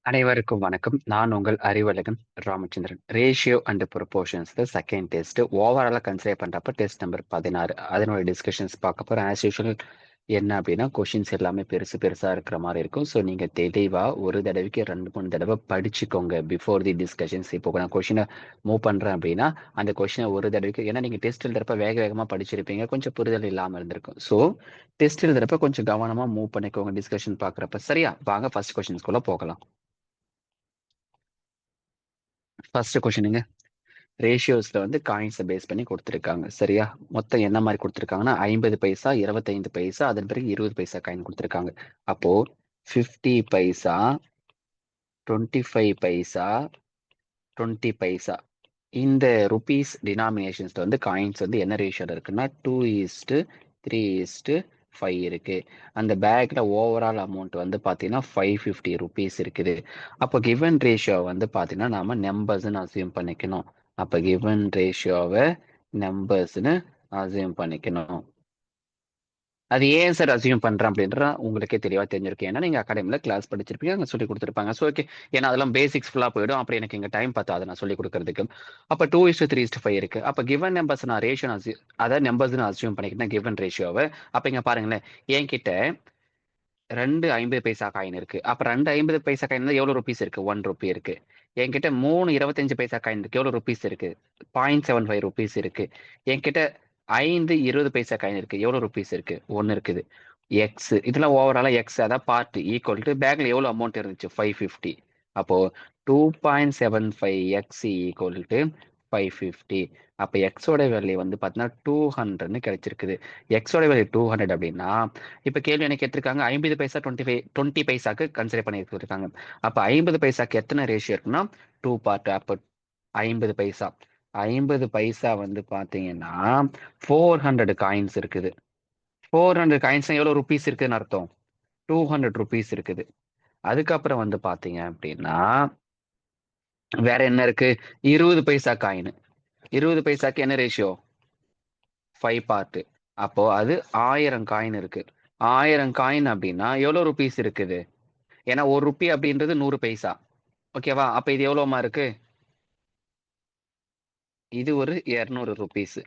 அனைவருக்கும் வணக்கம். நான் உங்கள் Arivazhagan Ramachandran. Ratio and proportions second test ஓவராலா கன்சிடர் பண்றப்ப டெஸ்ட் நம்பர் 16 அதனோட டிஸ்கஷன்ஸ் பார்க்க போறோம். ஆஸ் யூஷுவல் என்ன அப்படின்னா கொஷின்ஸ் எல்லாமே பெருசு பெருசா இருக்கிற மாதிரி இருக்கும். ஸோ நீங்க தெளிவா ஒரு தடவைக்கு 2-3 தடவை படிச்சுக்கோங்க பிஃபோர் தி டிஸ்கஷன்ஸ். இப்போ நான் கொஷினை மூவ் பண்றேன் அப்படின்னா அந்த கொஷினை ஒரு தடவைக்கு, ஏன்னா நீங்க டெஸ்ட் எழுதுறப்ப வேக வேகமா படிச்சிருப்பீங்க, கொஞ்சம் புரிதல் இல்லாம இருந்திருக்கும். ஸோ டெஸ்ட் எழுதுறப்ப கொஞ்சம் கவனமா மூவ் பண்ணிக்கோங்க டிஸ்கஷன் பாக்குறப்ப. சரியா? வாங்க ஃபர்ஸ்ட் கொஷின்ஸ்குள்ள போகலாம். ஃபர்ஸ்ட் கொஸ்டினுங்க. ரேஷியோஸ்ல காயின்ஸை பேஸ் பண்ணி கொடுத்துருக்காங்க. சரியா? மொத்தம் என்ன மாதிரி கொடுத்துருக்காங்கன்னா 50 பைசா, 25 பைசா, அதன் பிறகு 20 பைசா காயின் கொடுத்துருக்காங்க. அப்போ 50 பைசா, 25 பைசா, 20 பைசா, இந்த ருபீஸ் டினாமினேஷன்ஸ்ல காயின்ஸ் என்ன ரேஷியோல இருக்குன்னா 2:3:5 இருக்கு. அந்த பேக்ல ஓவரால் அமௌண்ட் பாத்தீங்கன்னா 550 ருபீஸ் இருக்குது. அப்போ கிவன் ரேஷியோ பாத்தீங்கன்னா நாம நம்பர்ஸ்ன்னு அசியூம் பண்ணிக்கணும். அப்ப கிவன் ரேஷியோவை நம்பர்ஸ்ன்னு அசியூம் பண்ணிக்கணும். அது ஏன் சார் அசியூம் பண்றேன் அப்படின்ற உங்களுக்கே தெளிவா தெரிஞ்சிருக்கு. ஏன்னா நீங்க அகாடமில கிளாஸ் படிச்சிருப்பீங்க, அங்க சொல்லி கொடுத்துருப்பாங்க. ஸோ ஓகே, ஏன்னா அதெல்லாம் பேசிக்ஸ் ஃபுல்லா போயிடும். அப்படி எனக்கு இங்க டைம் பத்தாது நான் சொல்லி கொடுக்கறதுக்கு. அப்ப 2:3:5 இருக்கு. அப்ப கிவன் நம்பர்ஸ் நான் ரேஷியோ அதாவது நம்பர்ஸ் அசியூம் பண்ணிக்கிட்டேன் கிவன் ரேஷியோவை. அப்ப இங்க பாருங்களேன், என்கிட்ட 2 50 பைசா காயின் இருக்கு. அப்ப 2 50 பைசா காயின் எவ்வளவு ருபீஸ் இருக்கு? 1 ருபி இருக்கு. என்கிட்ட 3 25 பைசா காயின் இருக்கு. எவ்வளவு ருபீஸ் இருக்கு? 0.75 ருபீஸ் இருக்கு. என்கிட்ட 5 20 பைசா காயின் இருக்கு. எவ்வளவு ருபீஸ் இருக்கு? 1 இருக்குது. எக்ஸ் இதெல்லாம் ஓவராலா எக்ஸ், அதான் பார்ட் ஈக்குவல் டு பேக்ல எவ்வளவு அமௌண்ட் இருந்துச்சு? 550. அப்போ 2.75 ஈக்குவல் டு 550. அப்ப எக்ஸோட வேல்யூ பாத்தீங்கன்னா 200ன்னு கிடைச்சிருக்குது. எக்ஸோட வேல்யூ 200 அப்படின்னா இப்ப கேள்வி என்ன கேட்டிருக்காங்க? 50 பைசா 20 பைசாக்கு கன்சிடர் பண்ணி இருக்காங்க. அப்ப 50 பைசாக்கு எத்தனை ரேஷியோ இருக்குன்னா 2 பார்ட். அப்ப 50 பைசா 50 பைசா பாத்தீங்கன்னா 400 காயின்ஸ் இருக்குது. 400 காயின்ஸ் எவ்வளவு ருபீஸ் இருக்குன்னு அர்த்தம்? 200 ருபீஸ் இருக்குது. அதுக்கப்புறம் பாத்தீங்க அப்படின்னா வேற என்ன இருக்கு? 20 பைசா காயின். 20 பைசாக்கு என்ன ரேஷியோ? 5 பார்ட். அப்போ அது 1000 காயின் இருக்கு. 1000 காயின் அப்படின்னா எவ்வளவு ருபீஸ் இருக்குது? ஏன்னா 1 ருபி அப்படின்றது 100 பைசா. ஓகேவா? அப்ப இது எவ்வளவுமா இருக்கு? இது ஒரு 200 ருபீஸ்.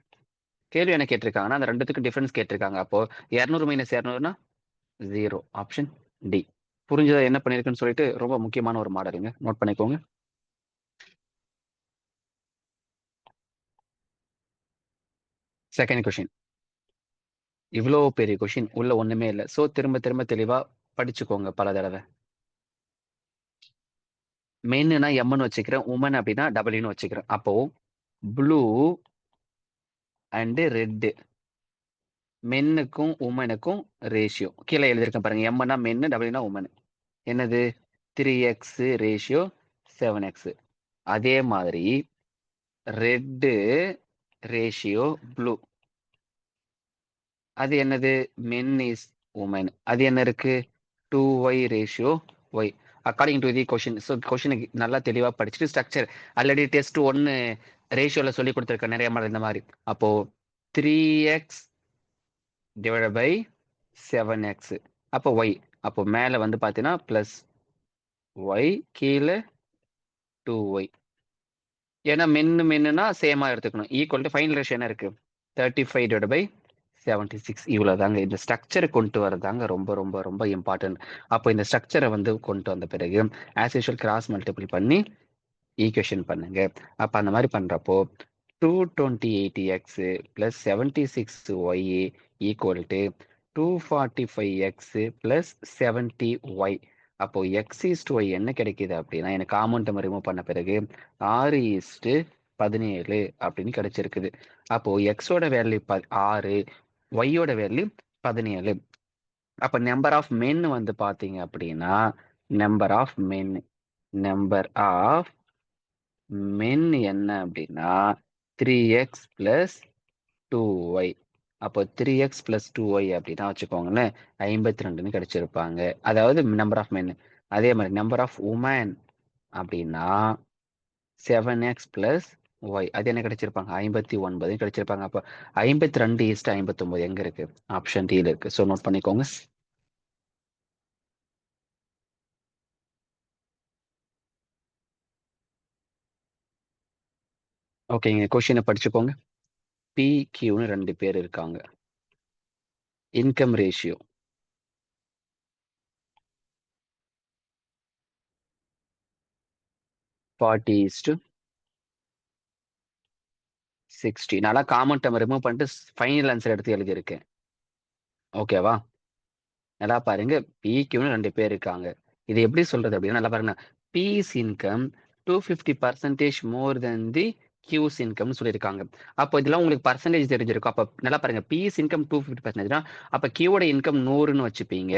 கேள்வி என்ன கேட்டிருக்காங்கன்னா அந்த ரெண்டுத்துக்கு டிஃபரன்ஸ் கேட்டிருக்காங்க. அப்போ 200 மைனஸ் 200னா 0. Option D. புரிஞ்சதா என்ன பண்ணிருக்குன்னு சொல்லிட்டு? ரொம்ப முக்கியமான ஒரு மாடலுங்க, நோட் பண்ணிக்கோங்க. Second question. இவ்வளோ பெரிய கொஸ்டின் உள்ள ஒண்ணுமே இல்லை. சோ திரும்ப திரும்ப தெளிவா படிச்சுக்கோங்க பல தடவை. மென்னுனா எம்னு வச்சுக்கிறேன், உமன் அப்படின்னா டபிள்யூன்னு வச்சுக்கிறேன். அப்போ ப்ளூ அண்ட் ரெட், மென்னுக்கும் உமனுக்கும் ரேஷியோ கீழே எழுதியிருக்கேன் பாருங்க. எம்னா மென்னு, டபிள்யூனா உமன். என்னது? 3x ratio 7x. அதே மாதிரி ரெட்டு ரேஷியோ ப்ளூ, அது என்னது? Men is women. அது என்ன இருக்கு? 2y ரேஷியோ ஒய். According to the question. So கொஷினுக்கு நல்லா தெளிவாக படிச்சுட்டு ஸ்ட்ரக்சர் ஆல்ரெடி டெஸ்ட் 1 ரேஷியோல சொல்லி கொடுத்துருக்க நிறைய மாதிரி இந்த மாதிரி. அப்போ 3x டிவைட் பை 7x. அப்போ ஒய். அப்போ மேலே பார்த்தீங்கன்னா பிளஸ் ஒய், கீழே 2y. ஏன்னா மென்னுனா சேமா எடுத்துக்கணும். ஈக்குவல் டு ஃபைனல் ரேஷியோ என்ன இருக்கு? 35 டிவைட் பை 76. இவ்வளவுதாங்க. இந்த ஸ்ட்ரக்சரை கொண்டு வரதாங்க ரொம்ப ரொம்ப ரொம்ப இம்பார்ட்டன்ட். அப்போ இந்த ஸ்ட்ரக்சரை கொண்டு வந்த பிறகு ஆஸ் யூஷுவல் கிராஸ் மல்டிபிள் பண்ணி ஈக்குவேஷன் பண்ணுங்க. அப்ப அந்த மாதிரி பண்றப்போ 228x plus 76y equal to 245x plus 70y. அப்போ x:y என்ன கிடைக்குது அப்படின்னா, எனக்கு காமன் டேர்ம் ரிமூவ் பண்ண பிறகு 6:17 அப்படின்னு கிடைச்சிருக்குது. அப்போ எக்ஸோட வேல்யூ 6, ஒய்யோட வேல்யூ 17. அப்ப நம்பர் ஆஃப் மென் பாத்தீங்க அப்படின்னா நம்பர் ஆஃப் மென் என்ன அப்படின்னா 3x பிளஸ் 2y. அப்போ 3x பிளஸ் 2y அப்படின்னா வச்சுக்கோங்களேன் 52ன்னு கிடைச்சிருப்பாங்க. அதாவது நம்பர் ஆஃப் மென். அதே மாதிரி நம்பர் ஆஃப் உமன் அப்படின்னா 7x பிளஸ் ஒய். அது என்ன கிடைச்சிருப்பாங்க? 59 கிடைச்சிருப்பாங்க. அப்போ 52:59 எங்க இருக்கு? ஆப்ஷன் டில இருக்கு. ஸோ நோட் பண்ணிக்கோங்க. ஓகேங்க. கொஸ்டின படிச்சுக்கோங்க. பி, கியூன்னு 2 பேர் இருக்காங்க. Income ratio 40:60. நான்லாம் காமன் டெர்ம் ரிமூவ் பண்ணிட்டு ஃபைனல் ஆன்ஸர் எடுத்து எழுதியிருக்கேன். ஓகேவா? நல்லா பாருங்க. பி, கியூன்னு 2 பேர் இருக்காங்க. இது எப்படி சொல்றது அப்படின்னா, நல்லா பாருங்க. பிஸ் இன்கம் 250% மோர் தென் தி கியூஸ் இன்கம்னு சொல்லியிருக்காங்க. அப்போ இதெல்லாம் உங்களுக்கு பெர்சன்டேஜ் தெரிஞ்சிருக்கும். அப்ப நல்லா பாருங்க. பிஸ் இன்கம் 250%னா அப்ப கியூவோட இன்கம் 100ன்னு வச்சுப்பீங்க.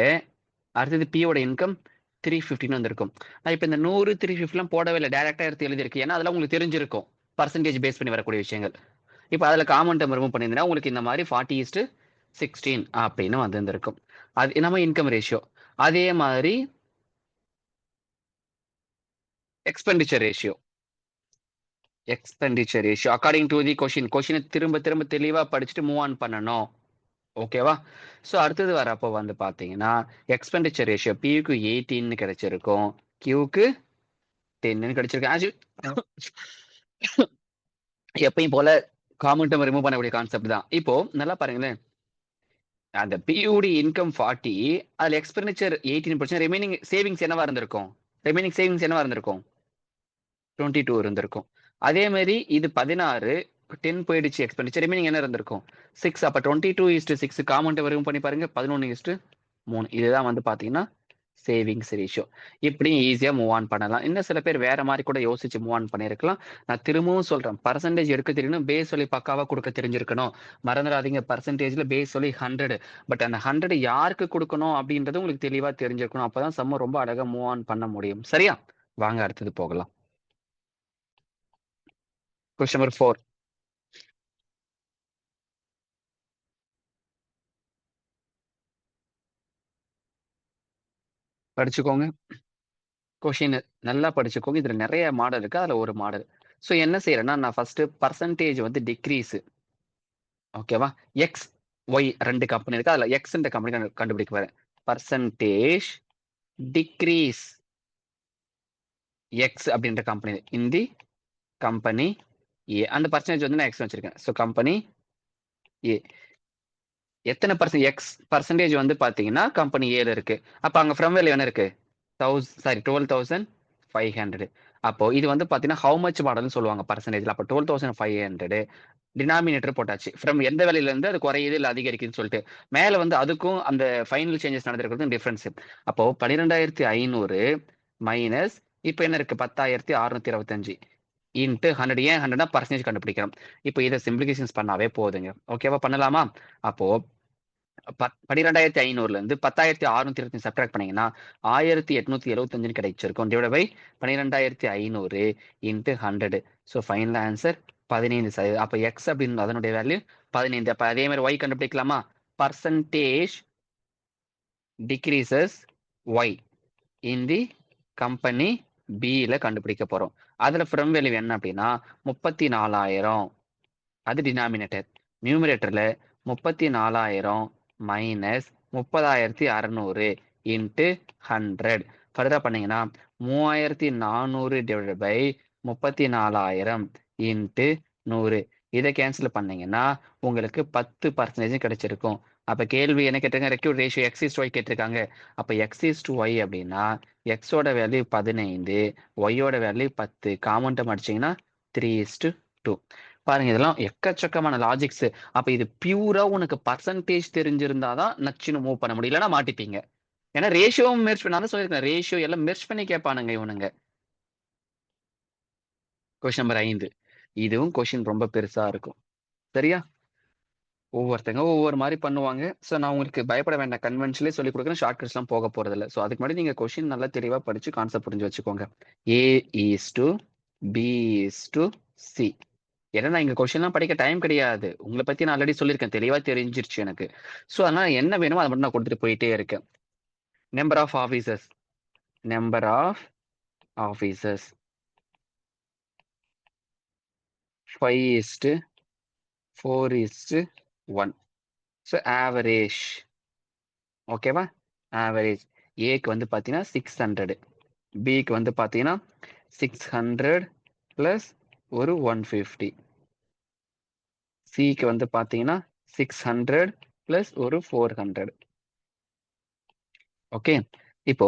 அடுத்தது பியோட இன்கம் 350ன்னு வந்திருக்கும். நான் இப்ப இந்த 100, 350லாம் போடவே இல்ல. டைரக்ட்டா எடுத்து எழுதியிருக்கேன். ஏன்னா அதெல்லாம் உங்களுக்கு தெரிஞ்சிருக்கும். பெர்சன்டேஜ் பேஸ் பண்ணி வரக்கூடிய விஷயங்கள். இப்ப அதுல காமன் டெர்ம் ரிமூவ் பண்ணியிருந்தீங்கன்னா, உங்களுக்கு இந்த மாரி 40:16 அப்படின்னு வந்திருந்திருக்கும். அது நம்ம இன்கம் ரேஷியோ. அதே மாதிரி expenditure ratio. Expenditure ratio according to the question. கொஸ்டின திரும்ப திரும்ப தெளிவா படிச்சுட்டு மூவ் ஆன் பண்ணணும். ஓகேவா? ஸோ அடுத்தது வரப்போ வந்து பார்த்தீங்கன்னா, எக்ஸ்பெண்டிச்சர் ரேஷியோ பிக்கு 18ன்னு கிடைச்சிருக்கும். கியூக்கு 10ன்னு கிடைச்சிருக்கு. எப்பயும் போல காமன் டெர்ம் ரிமூவ் பண்ணக்கூடிய கான்செப்ட் தான். இப்போ நல்லா பாருங்களேன். அந்த பியூடி இன்கம் 40, அதுல எக்ஸ்பெண்டிச்சர் 18%, ரிமைனிங் சேவிங்ஸ் என்னவா இருந்திருக்கும்? ரிமைனிங் சேவிங்ஸ் என்னவா இருந்திருக்கும்? 22 இருந்திருக்கும். அதே மாரி இது 16, 10 போயிடுச்சு எக்ஸ்பெண்டிச்சர். ரிமைனிங் என்ன இருந்திருக்கும்? 6. அப்ப 22:6 காமன் டெர்ம் ரிமூவ் பண்ணி பாருங்க. 11:3. இதுதான் வந்து பார்த்தீங்கன்னா, சேவிங்ஸ் ரேஷியோ. இப்படியும் ஈஸியா மூவ் ஆன் பண்ணலாம். இன்னும் சில பேர் வேற மாரி கூட யோசிச்சு மூவ் ஆன் பண்ணியிருக்கலாம். நான் திரும்பவும் சொல்றேன். பெர்சன்டேஜ் எடுக்க தெரியணும். பேஸ் வேல்யூ பக்காவா குடுக்க தெரிஞ்சிருக்கணும். மறந்துடாதீங்க பெர்சன்டேஜ்ல பேஸ் வேல்யூ 100. பட் அந்த 100 யாருக்கு குடுக்கணும் அப்படின்றது உங்களுக்கு தெளிவா தெரிஞ்சிருக்கணும். அப்பதான் சம்ம ரொம்ப அழகா மூவ் ஆன் பண்ண முடியும். சரியா? வாங்க அடுத்தது போகலாம். Question number 4. படிச்சுக்கோங்க. கொஸ்டின் நல்லா படிச்சுக்கோங்க. இதுல நெறைய மாடல் இருக்கு. அதுல ஒரு மாடல். சோ என்ன செய்றேன்னா, நான் ஃபர்ஸ்ட் பெர்சன்டேஜ் வந்து டிக்ரீஸ். ஓகேவா? எக்ஸ், ஒய் 2 கம்பெனி இருக்கு. அதுல எக்ஸ்ன்ற கம்பெனி கண்டுபிடிக்க போறேன். பெர்சன்டேஜ் டிக்ரீஸ் எக்ஸ் அப்படின்ற கம்பெனி. இன் தி கம்பெனி ஏ. அந்த பெர்சன்டேஜ் வந்து நான் எக்ஸ் வச்சிருக்கேன். சோ கம்பெனி ஏ. எத்தன எக்ஸ் பெர்சன்டேஜ் வந்து பார்த்தீங்கன்னா, கம்பெனி ஏல இருக்கு. அப்ப அங்க ஃப்ரம் வேல்யூ என்ன இருக்கு? 12,500. அப்போ இது வந்து பார்த்தீங்கன்னா, ஹவ் மச் மாடல்ன்னு சொல்லுவாங்க பெர்சன்டேஜ்ல. அப்ப 12,500 டினாமினேட்டர் போட்டாச்சு. ஃப்ரம் எந்த வேல்யூல அது குறையுது இல்ல அதிகரிக்குதுன்னு சொல்லிட்டு. மேல வந்து அதுக்கும் அந்த ஃபைனல் சேஞ்சஸ் நடந்திருக்கிறதுக்கும் டிஃபரன்ஸ். அப்போ 12,500 மைனஸ் இப்ப என்ன இருக்கு? 10,625 இன்டு 100. ஏன் 100னா பெர்சன்டேஜ் கண்டுபிடிக்கிறோம். இப்ப இத சிம்ப்ளிஃபிகேஷன்ஸ் பண்ணாவே போதுங்க. ஓகேவா? பண்ணலாமா? அப்போ 12,500ல 10,625 சப்ட்ராக்ட் பண்ணீங்கன்னா, 1,875ன்னு கிடைச்சிருக்கும். Divided by 12,500 into 100. So final answer 15%. அப்ப எக்ஸ் அப்படின்னு அதனுடைய வேல்யூ 15. அப்ப அதே மாரி ஒய் கண்டுபிடிக்கலாமா? Percentage decreases y in the company பில கண்டுபிடிக்க போறோம். அதுல ஃப்ரம் வேல்யூ என்ன அப்படின்னா 34,000. அது டினாமினேட்டர். நியூமரேட்டர்ல 34,000 minus 30,600 into 100. ஃபர்தரா பண்ணீங்கன்னா 3,400 டிவைடட் பை 34,000 இன்டு 100. இதை கேன்சல் பண்ணீங்கன்னா உங்களுக்கு 10% கிடைச்சிருக்கும். அப்ப கேள்வி என்ன கேட்டிருக்காங்க? Required ratio x is y கேட்டிருக்காங்க. அப்ப எக்ஸ் இஸ் டு ஒய் அப்படின்னா எக்ஸோட வேல்யூ 15, ஒய்யோட வேல்யூ 10. Common term அடிச்சீங்கன்னா 3:2. பாருங்க இதெல்லாம் எக்கச்சக்கமான லாஜிக்ஸ். அப்ப இது பியூரா உனக்கு பெர்சன்டேஜ் தெரிஞ்சிருந்தா தான் நச்சுன்னு மூவ் பண்ண முடியும். இல்லன்னா மாட்டிப்பீங்க. ஏன்னா ரேஷியோவும் மெர்ஜ் பண்ண நான் தான் சொல்லியிருக்கேன். ரேஷியோ எல்லாம் மெர்ஜ் பண்ணி கேட்பானுங்க இவனுங்க. Question number 5. இதுவும் கொஸ்டின் ரொம்ப பெருசா இருக்கும். சரியா? ஒவ்வொருத்தங்க ஒவ்வொரு மாரி பண்ணுவாங்க. சோ நான் உங்களுக்கு பயப்பட வேண்டாம். கன்வென்ஷனலே சொல்லிக் குடுக்குறேன். ஷார்ட் கட்ஸ்லாம் போக போறதில்ல. சோ அதுக்கு முன்னாடி நீங்க கொஸ்டின் நல்லா தெளிவா படிச்சு கான்செப்ட் புரிஞ்சு வச்சுக்கோங்க. A is to B is to C. ஏன்னா நான் இங்க கொஸ்டின்லாம் படிக்க டைம் கிடையாது. உங்கள பத்தி நான் ஆல்ரெடி சொல்லியிருக்கேன். தெளிவா தெரிஞ்சிருச்சு எனக்கு. சோ அதனால என்ன வேணுமோ அத மட்டும் நான் குடுத்துட்டு போயிட்டே இருக்கேன். Number of officers. Number of officers 5:4:1. So average. ஓகேவா? ஆவரேஜ். ஏக்கு வந்து பார்த்தீங்கன்னா 600. பிக்கு வந்து பார்த்தீங்கன்னா 600 பிளஸ் ஒரு 150. சிக்கு வந்து பாத்தீங்கன்னா 600 பிளஸ் ஒரு 400. ஓகே, இப்போ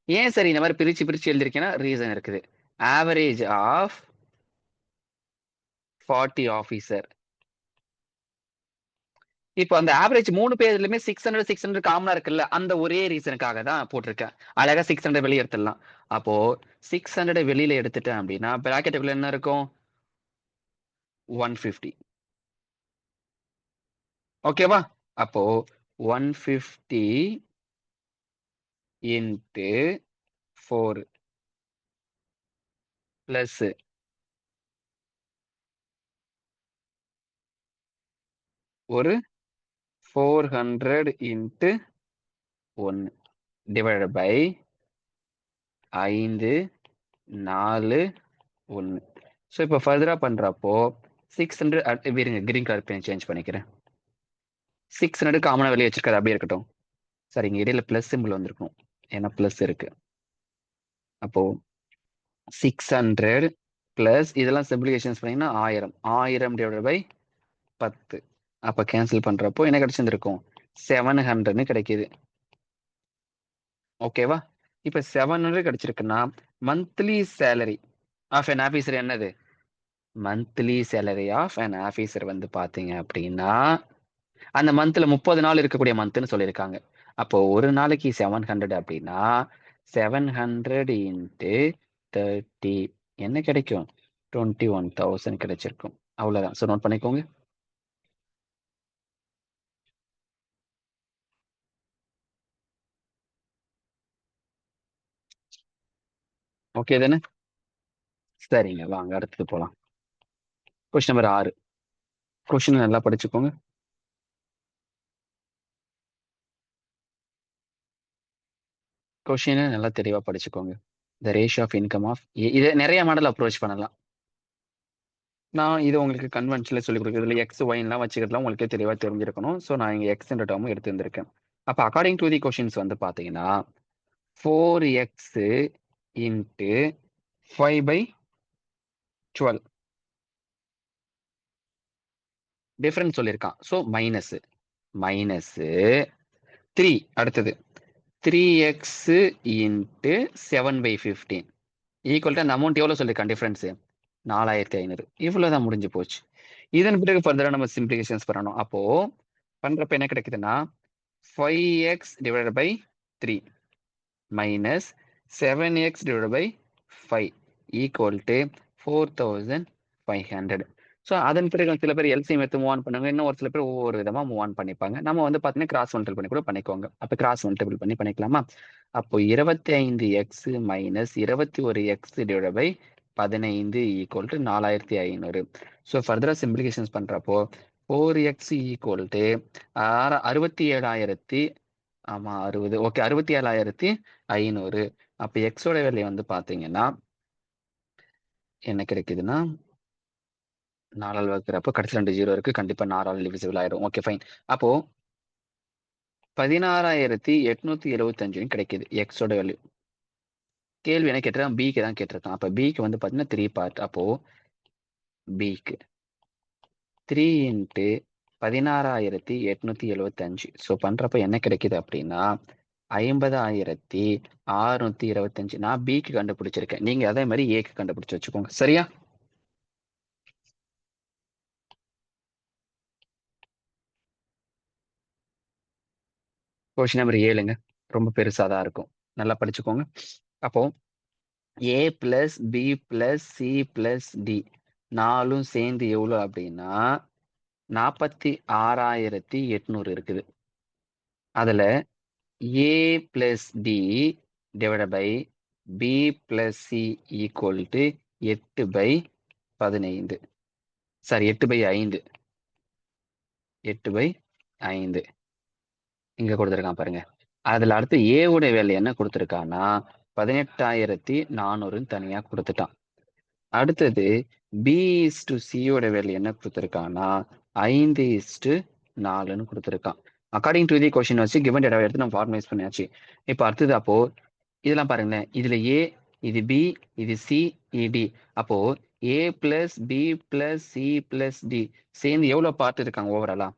ஏன் சரி இந்த மாதிரி பிரிச்சு பிரிச்சு எழுதிருக்கேன்னா ரீசன் இருக்குது. Average of 40 officer. இப்போ அந்த ஆவரேஜ் 3 பேர்லயுமே 600 காமனா இருக்குல்ல, அந்த ஒரே ரீசனுக்காக தான் போட்டிருக்கேன். அழகா 600 வெளியே எடுத்துடலாம். அப்போ 600 வெளியில எடுத்துட்டேன் அப்படின்னா பிராக்கெட்டுக்குள்ள என்ன இருக்கும்? 150. ஓகேவா? அப்போ 150 இன்ட்டு 4 பிளஸ் ஒரு 400 இன்ட்டு 1 டிவைட் பை 5 4 1. ஸோ இப்போ ஃபர்தரா பண்றப்போ 600 இருங்க, கிரீன் கலர் பென் சேஞ்ச் பண்ணிக்கிறேன். 600 காமனா வெளியே வச்சிருக்காது, அப்படியே இருக்கட்டும். சார் இங்க இடையில பிளஸ் சிம்பிள் வந்திருக்கும், ஏன்னா பிளஸ் இருக்கு. அப்போ 600 பிளஸ் இதெல்லாம் சிம்பிளிகேஷன்ஸ் பண்ணீங்கன்னா 1000 டிவைட் பை 10. அப்ப கேன்சல் பண்றப்போ என்ன கிடைச்சிருக்கும்? 700 கிடைக்குது. ஓகேவா? இப்ப 700 கிடைச்சிருக்குன்னா monthly salary of an officer என்னது? Monthly salary of an officer வந்து பாத்தீங்க அப்படின்னா அந்த மந்த்ல 30 நாள் இருக்கக்கூடிய மந்த்னு சொல்லியிருக்காங்க. அப்போ ஒரு நாளைக்கு 700 அப்படின்னா 700 இன்ட்டு 30 என்ன கிடைக்கும்? 21,000 கிடைச்சிருக்கும். அவ்வளவுதான். ஸோ நோட் பண்ணிக்கோங்க. ஓகே தானே? சரிங்க, வாங்க அடுத்தது போலாம். Question number 6. கொஸ்டின் நல்லா படிச்சுக்கோங்க. கொஸ்டினை நல்லா தெளிவா படிச்சுக்கோங்க. The ratio of income of இதை நிறைய மாடல் அப்ரோச் பண்ணலாம். நான் இது உங்களுக்கு கன்வென்ஷனில் சொல்லிக் கொடுக்குறது இல்லை, எக்ஸ் ஒய்லாம் வச்சுக்கிறதுலாம் உங்களுக்கு தெளிவாக தெரிஞ்சிருக்கணும். ஸோ நான் இங்கே எக்ஸ்ன்ற டேர்மும் எடுத்து வந்திருக்கேன். அப்போ அக்கார்டிங் டு தி கொஷின்ஸ் வந்து பார்த்தீங்கன்னா 4x இன்ட்டு 5/12 டிஃபரன்ஸ் சொல்லியிருக்கான். So minus 3. அடுத்தது 3x இன்ட்டு 7/15 ஈக்குவல் டு அந்த அமௌண்ட் எவ்வளோ சொல்லியிருக்கான் டிஃபரன்ஸ்? 4500. இவ்வளவுதான், முடிஞ்சு போச்சு. இதன் பிறகு ஃபர்தரா நம்ம சிம்பிளிகேஷன்ஸ் பண்ணணும். அப்போ பண்றப்ப என்ன கிடைக்குதுன்னா 5x divided by 3 minus 7x divided by 5 equal to 4500. So அதன் பிறகு சில பேர் எல்சிஎம் எடுத்து மூவ் ஆன் பண்ணுவாங்க, இன்னும் ஒரு சில பேர் ஒவ்வொரு விதமா மூவ் ஆன் பண்ணிப்பாங்க. நம்ம வந்து பார்த்தீங்கன்னா கிராஸ் மல்டிபிள் பண்ணி கூட பண்ணிக்கோங்க. அப்போ கிராஸ் மல்டிபிள் பண்ணி பண்ணிக்கலாமா? அப்போ 25x minus 21x divide by 15 equal to 4500. So ஃபர்தரா சிம்பிளிகேஷன்ஸ் பண்றப்போ 4x ஈக்குவல் டு 67,000. ஆமா 60. ஓகே, 67,500. அப்ப எக்ஸோட வேல்யூ வந்து பாத்தீங்கன்னா என்ன கிடைக்குதுன்னா 4 வகுக்கிறப்போ கடைசி 2 0 இருக்கு, கண்டிப்பா 4 டிவிசிபிள் ஆயிடும். Okay fine. அப்போ 16,875 கிடைக்குது எக்ஸோட வேல்யூ. கேள்வி என்ன கேட்டிருக்கான்? பிக்கு தான் கேட்டிருக்கான். அப்ப பிக்கு வந்து பாத்தீங்கன்னா 3 பார்ட். அப்போ பிக்கு 3 இன்ட்டு 16,875. ஸோ பண்றப்ப என்ன கிடைக்குது அப்படின்னா 50,625. நான் பிக்கு கண்டுபிடிச்சிருக்கேன், நீங்க அதே மாதிரி ஏக்கு கண்டுபிடிச்சு வச்சுக்கோங்க. சரியா? கொஸ்டின் நம்பர் 7ங்க, ரொம்ப பெருசா தான் இருக்கும், நல்லா படிச்சுக்கோங்க. அப்போ A plus B plus C plus D 4ம் சேர்ந்து எவ்வளோ அப்படின்னா 46,800 இருக்குது. அதுல A plus D divide by B plus C equal to 8/15. Sorry 8/5. 8/5 இங்க கொடுத்துருக்கான் பாருங்க. அதுல அடுத்து ஏ உடைய வேல்யூ என்ன கொடுத்துருக்கான்னா 18,400 தனியா கொடுத்துட்டான். அடுத்தது பி இஸ் டு சியோட வேல்யூ என்ன கொடுத்துருக்கான்னா 5:4ன்னு கொடுத்துருக்கான். அக்கார்டிங் டு தி கொஸ்டின் வச்சு கிவன் டேட்டாவை எடுத்து நம்ம ஃபார்மலைஸ் பண்ணியாச்சு. இப்போ அடுத்தது அப்போ இதெல்லாம் பாருங்களேன், இதுல ஏ, இது பி, இது சி, இது டி. அப்போ A plus B plus C plus D சேர்ந்து எவ்வளோ பார்ட் இருக்காங்க ஓவராலா?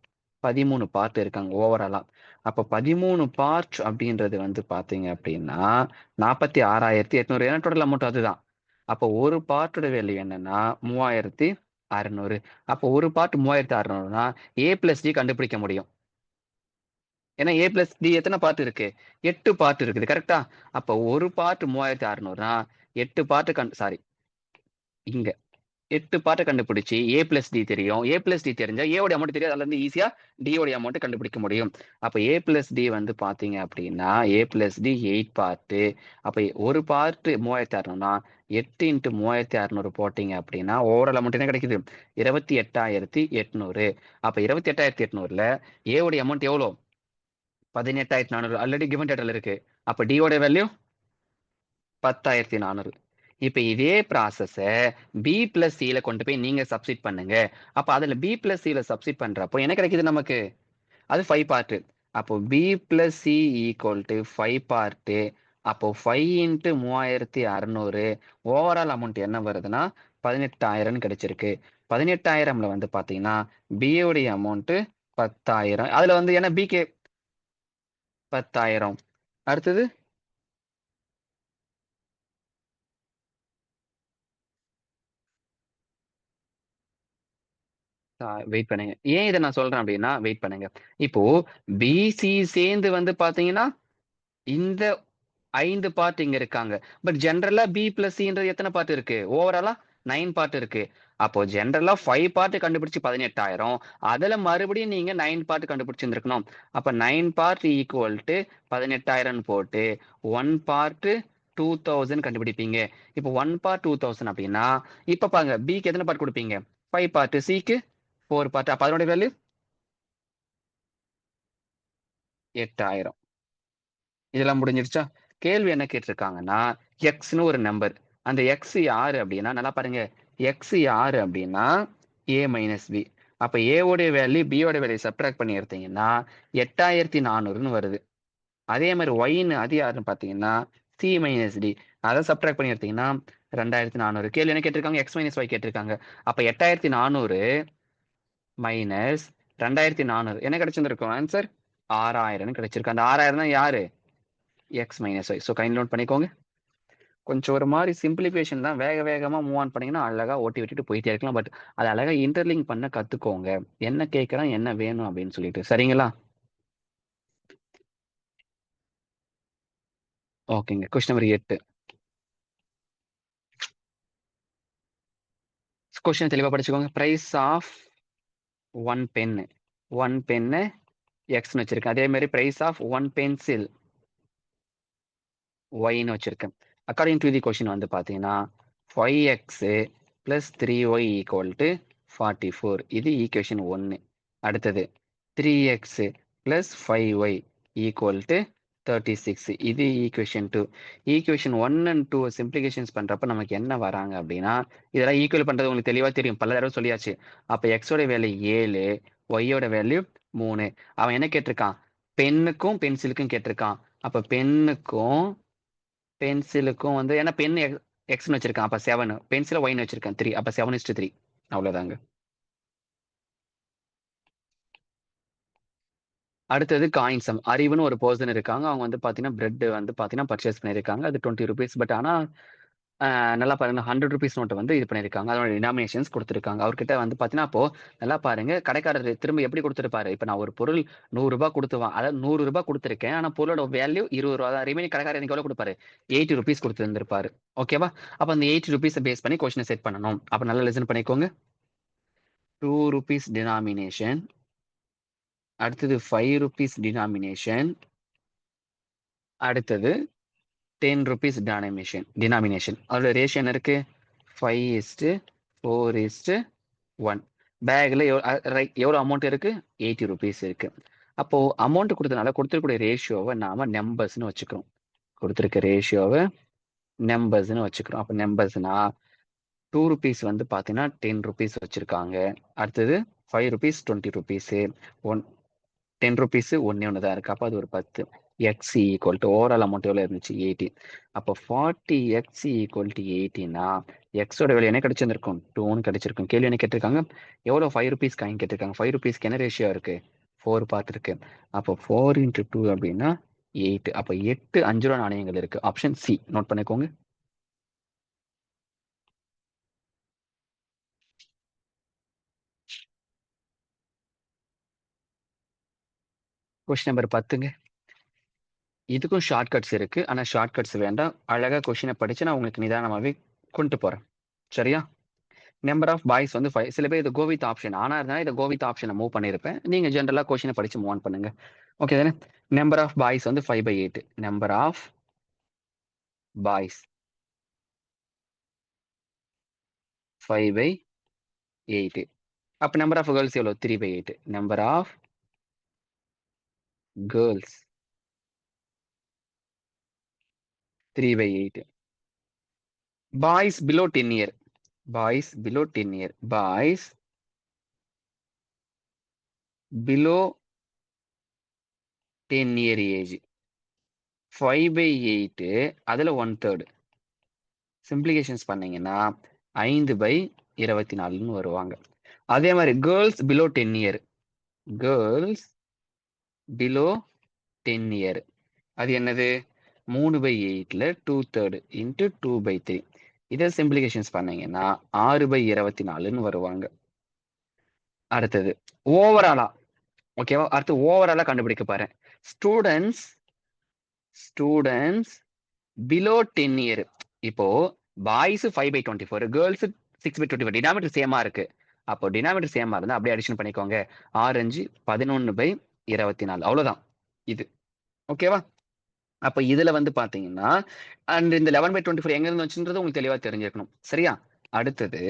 13 பார்ட் இருக்காங்க ஓவராலா. அப்போ 13 பார்ட் அப்படின்றது வந்து பார்த்தீங்க அப்படின்னா 46,800. ஏன்னா டோட்டல் அமௌண்ட் அதுதான். அப்போ ஒரு பார்ட்டோட வேல்யூ என்னன்னா 3,600. அப்போ ஒரு பார்ட் 3,600னா ஏ பிளஸ் டி கண்டுபிடிக்க முடியும். ஏன்னா ஏ பிளஸ் டி எத்தனை பார்ட் இருக்கு? 8 பார்ட் இருக்குது, கரெக்டா? அப்போ ஒரு பார்ட் 3,600னா 8 பார்ட் சாரி, இங்க 8 பார்ட்டை கண்டுபிடிச்சு ஏ பிளஸ் டி தெரியும். ஏ பிளஸ் டி தெரிஞ்சா ஏவோட அமௌண்ட் தெரியும். அதுல இருந்து ஈஸியா டியோட அமௌண்ட் கண்டுபிடிக்க முடியும். அப்ப ஏ பிளஸ் டி வந்து பாத்தீங்க அப்படின்னா ஏ பிளஸ் டி 8 பார்ட். அப்ப ஒரு பார்ட் 3,600னா 8 இன்ட்டு 3,600 போட்டீங்க அப்படின்னா ஓவரால் அமௌண்ட் என்ன கிடைக்குது? 28,800. அப்ப 28,800ல ஏவோட அமௌண்ட் எவ்வளோ? 18,400. ஆல்ரெடி கிவன் டேட்டால இருக்கு. அப்ப டியோட வேல்யூ 10,400. இப்ப இதே ப்ராசஸ பி பிளஸ் சில கொண்டு போய் நீங்க சப்ஸ்டிட் பண்ணுங்க. அப்ப அதுல பி பிளஸ் சில சப்ஸ்டிட் பண்றப்போ என்ன கிடைக்குது நமக்கு? அது 5 பார்ட். அப்போ B plus C equal to 5 part. அப்போ 5 இன்ட்டு 3,600 ஓவரால் அமௌண்ட் என்ன வருதுன்னா 18,000 கிடைச்சிருக்கு. 18,000ல வந்து பாத்தீங்கன்னா பி உடைய அமௌண்ட் 10,000. அதுல வந்து ஏன்னா பிக்கு 10,000. அடுத்தது வெயிட் பண்ணுங்க. ஏன் இத நான் சொல்றேன் அப்படின்னா, வெயிட் பண்ணுங்க. இப்போ பிசி சேர்ந்து வந்து பாத்தீங்கன்னா, இந்த 5 பார்ட் இங்க இருக்காங்க. பட் ஜெனரலா பி பிளஸ் சின்றது எத்தன பார்ட் இருக்கு? ஓவராலா 9 பார்ட் இருக்கு. அப்போ ஜெனரலா 5 பார்ட் கண்டுபிடிச்சு 18,000. அதுல மறுபடியும் நீங்க 9 பார்ட் கண்டுபிடிச்சிருந்திருக்கணும். அப்ப 9 பார்ட் ஈக்குவல் டு 18,000 போட்டு 1 பார்ட் 2,000 கண்டுபிடிப்பீங்க. இப்போ 1 பார்ட் 2,000 அப்படின்னா, இப்ப பாருங்க பிக்கு எத்தனை பார்ட் குடுப்பீங்க? 5 பார்ட். சிக்கு 4 பார்ட். அப்ப அதனுடைய வேல்யூ 8,000. இதெல்லாம் முடிஞ்சிருச்சா? கேள்வி என்ன கேட்டிருக்காங்கன்னா, எக்ஸ்ன்னு ஒரு நம்பர். அந்த எக்ஸ் யாரு அப்படின்னா, நல்லா பாருங்க. எக்ஸ் யாரு அப்படின்னா, ஏ மைனஸ் பி. அப்ப ஏ உடைய வேல்யூ பி யோட வேல்யூ சப்ட்ராக்ட் பண்ணி எடுத்தீங்கன்னா 8,400ன்னு வருது. அதே மாதிரி ஒய்ன்னு அது யாருன்னு பார்த்தீங்கன்னா, சி மைனஸ் டி. அதை சப்ட்ராக்ட் பண்ணி எடுத்தீங்கன்னா 2,400. கேள்வி என்ன கேட்டிருக்காங்க? எக்ஸ் மைனஸ் ஒய் கேட்டிருக்காங்க. அப்ப 8,400 மைனஸ் 2,400 என்ன கிடைச்சிருந்திருக்கும் ஆன்சர்? 6,000 கிடைச்சிருக்கு. அந்த 6,000 தான் யாரு? X minus y. So kind note பண்ணிக்கோங்க. கொஞ்சம் ஒரு மாதிரி சிம்பிளிஃபிகேஷன் தான். வேக வேகமா மூவ் ஆன் பண்ணீங்கன்னா அழகா ஓட்டி விட்டுட்டு போயிட்டே இருக்கலாம். பட் அது அழகா இன்டர்லிங்க் பண்ண கத்துக்கோங்க. என்ன கேட்கறான், என்ன வேணும் அப்படின்னு சொல்லிட்டு. சரிங்களா? ஓகேங்க. Question number 8. கொஸ்டின் தெளிவா படிச்சுக்கோங்க. Price of 1 pen. 1 பென்னு எக்ஸ்ன்னு வச்சிருக்கேன். அதே மாதிரி பிரைஸ் ஆஃப் 1 பென்சில் ஒய்ன்னு வச்சிருக்கேன். அக்கார்டிங் டு தி கொஸ்டின் வந்து பார்த்தீங்கன்னா 5x plus 3y equal to 44. இது ஈக்குவேஷன் 1. அடுத்தது 3x plus 5y equal to 36. இது ஈக்குவேஷன் 2. ஈக்குவேஷன் 1 and 2 சிம்ப்ளிகேஷன்ஸ் பண்றப்ப நமக்கு என்ன வராங்க அப்படின்னா, இதெல்லாம் ஈக்குவல் பண்றது உங்களுக்கு தெளிவா தெரியும். பல தடவை சொல்லியாச்சு. அப்ப எக்ஸோட வேல்யூ 7, ஒய்யோட வேல்யூ 3. அவன் என்ன கேட்டிருக்கான்? பென்னுக்கும் பென்சிலுக்கும் கேட்டிருக்கான். அப்ப பென்னுக்கும் பென்சிலுக்கும் வந்து ஏன்னா பென் எக்ஸ்ன்னு வச்சிருக்கான். அப்ப 7. பென்சில ஒய்ன்னு வச்சிருக்கேன் 3. அப்ப 7:3. அவ்வளவுதாங்க. அடுத்தது காயின் சம். அறிவுன்னு ஒரு பெர்சன் இருக்காங்க. அவங்க வந்து பார்த்தீங்கன்னா, பிரெட் வந்து பார்த்தீங்கன்னா, பர்ச்சேஸ் பண்ணியிருக்காங்க. அது ₹20. பட் ஆனா நல்லா பாருங்க, ₹100 நோட்ட வந்து இது பண்ணியிருக்காங்க. அதோட டினாமினேஷன்ஸ் குடுத்துருக்காங்க. அவர்கிட்ட வந்து பார்த்தீங்கன்னா, அப்போ நல்லா பாருங்க, கடைக்காரர் திரும்ப எப்படி குடுத்திருப்பாரு? இப்ப நான் ஒரு பொருள் ₹100 குடுத்து அதாவது ₹100 குடுத்திருக்கேன். ஆனா பொருளோட வேல்யூ ₹20 தான். ரிமைனிங் கடைக்காரர் எனக்கு எவ்வளோ குடுப்பாரு? ₹80 குடுத்திருந்திருப்பாரு. ஓகேவா? அப்ப அந்த ₹80 பேஸ் பண்ணி கொஸ்டின செட் பண்ணணும். அப்ப நல்லா லிசன் பண்ணிக்கோங்க. ₹2 டினாமினேஷன். அடுத்தது ₹5 டினாமினேஷன். அடுத்தது ₹10 டினாமினேஷன். அதோட ரேஷியோ என்ன இருக்கு? 5:4:1. பேக்ல எவ்வளோ அமௌண்ட் இருக்கு? ₹80 இருக்கு. அப்போ அமௌண்ட் குடுத்தனால குடுத்திருக்கக்கூடிய ரேஷியோவை நாம நம்பர்ஸ்ன்னு வச்சுக்கிறோம். குடுத்திருக்க ரேஷியோவை நம்பர்ஸ்ன்னு வச்சுக்கிறோம். அப்ப நம்பர்ஸ்னா ₹2 வந்து பார்த்தீங்கன்னா ₹10 வச்சிருக்காங்க. அடுத்தது ₹5 ₹20. ₹10 ஒண்ணே ஒண்ணு தான் இருக்கு. அப்ப அது ஒரு 10. X equal to overall amount எவ்வளோ இருந்துச்சு 18. அப்போ 40x ஈக்குவல் டு 18னா எக்ஸோட வேல்யூ என்ன கிடைச்சிருக்கும் 2ன்னு கிடைச்சிருக்கும். கேள்வி என்ன கேட்டிருக்காங்க, எவ்வளோ 5 ருபீஸ் காயின் கேட்டிருக்காங்க. 5 ருபீஸ்க்கு என்ன ரேஷியோ இருக்கு 4 பார்த்துருக்கு. அப்போ 4 × 2 அப்படின்னா 8. அப்போ 8 5 ரூபா நாணயங்கள் இருக்கு. ஆப்ஷன் சி நோட் பண்ணிக்கோங்க. கொஸ்டின் நம்பர் 10ங்க. இதுக்கும் ஷார்ட்கட்ஸ் இருக்கு. ஆனா ஷார்ட்கட்ஸ் வேண்டாம். அழகா கொஸ்டினை படிச்சு நான் உங்களுக்கு நிதானமாவே கொண்டு போறேன். சரியா? நம்பர் ஆஃப் பாய்ஸ் வந்து 5. சில பேர் இது கோ வித் ஆப்ஷன் ஆனா இருந்தாலும் இதை கோ வித் ஆப்ஷனை மூவ் பண்ணியிருப்பேன். நீங்க ஜென்ரலா கொஸ்டினை படிச்சு மூவ் ஆன் பண்ணுங்க. ஓகே தானே? நம்பர் ஆஃப் பாய்ஸ் வந்து 5/8. Number of boys 5/8. அப்ப நம்பர் ஆஃப் கேர்ள்ஸ் எவ்வளோ 3/8. Number of girls 3/8. Boys below 10 year. Boys below 10 year. Boys below 10 year age 5/8. அதுல 1/3 சிம்பிளிகேஷன்ஸ் பண்ணீங்கன்னா 5/24ன்னு வருவாங்க. அதே மாதிரி girls below 10 year. Girls below 10 year அது என்னது 3/8ல 2/3 இன்ட்டு 2/3. இதை சிம்பிளிகேஷன்ஸ் பண்ணீங்கன்னா 6/24ன்னு வருவாங்க. அடுத்தது ஓவராலா, ஓகேவா? அடுத்து ஓவராலா கண்டுபிடிக்க பாரு. Students students below 10 year. இப்போ பாய்ஸ் 5/24, கேர்ள்ஸ் 6/24. டினாமினேட்டர் சேமா இருக்கு. அப்போ டினாமினேட்டர் சேமா இருந்தா அப்படியே அடிஷன் பண்ணிக்கோங்க. 6 5 11/24 அவ்வளவுதான் இது. ஓகேவா? அப்ப இதுல வந்து பாத்தீங்கன்னா அண்ட் இந்த 11/24 எங்க இருந்து வந்துச்சுன்றது உங்களுக்கு தெளிவா தெரிஞ்சிருக்கணும். சரியா? அடுத்தது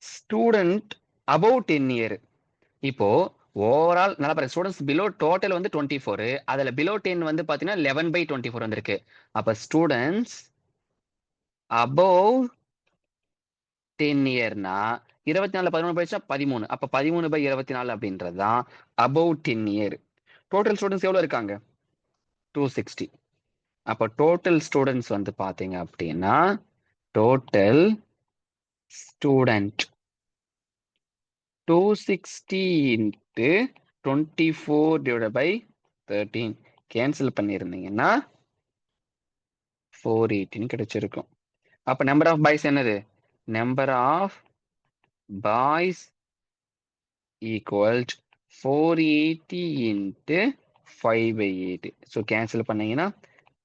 ஸ்டூடெண்ட் அபவ் 10 இயர். இப்போ ஓவரால் நல்லா பாருங்க. ஸ்டூடெண்ட்ஸ் பிலோ டோட்டல் வந்து 24. அதுல பிலோ 10 வந்து பாத்தீங்கன்னா 11/24 வந்திருக்கு. அப்ப ஸ்டூடெண்ட்ஸ் அபவ் 10 இயர்னா 24 11 போயிடுச்சா 13. அப்ப 13/24 அப்படின்றது தான் அபவ் 10 இயர். டோட்டல் ஸ்டூடெண்ட்ஸ் எவ்வளவு இருக்காங்க 260. அப்ப டோட்டல் ஸ்டூடெண்ட்ஸ் வந்து பாத்தீங்க அப்படின்னா டோட்டல் ஸ்டூடெண்ட் 260 இன்ட்டு 24/13 கேன்சல் பண்ணியிருந்தீங்கன்னா 418 கிடைச்சிருக்கும். அப்ப நம்பர் ஆஃப் பாய்ஸ் என்னது number of boys equal 480 into 5/8. So cancel பண்ணீங்கன்னா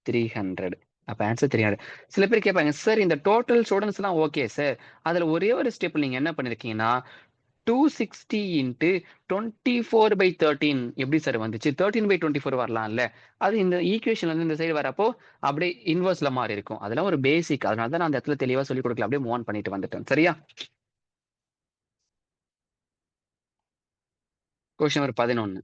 300. அப்ப ஆன்சர் 300. சில பேர் கேட்பாங்க சார் இந்த டோட்டல் ஸ்டூடெண்ட்ஸ் எல்லாம் ஓகே சார், அதுல ஒரே ஒரு ஸ்டெப் நீங்க என்ன பண்ணிருக்கீங்கன்னா 260 இன்ட்டு 24/13 எப்படி சார் வந்துச்சு 13/24 வரலாம்ல. அது இந்த ஈக்குவேஷன்ல இருந்து இந்த சைடு வரப்போ அப்படியே இன்வெர்ஸ்ல மாறி இருக்கும். அதெல்லாம் ஒரு பேசிக். அதனால தான் நான் அந்த இடத்துல தெளிவா சொல்லி கொடுக்கல. அப்படியே மூவ் ஆன் பண்ணிட்டு வந்துட்டேன். சரியா? Question number 11.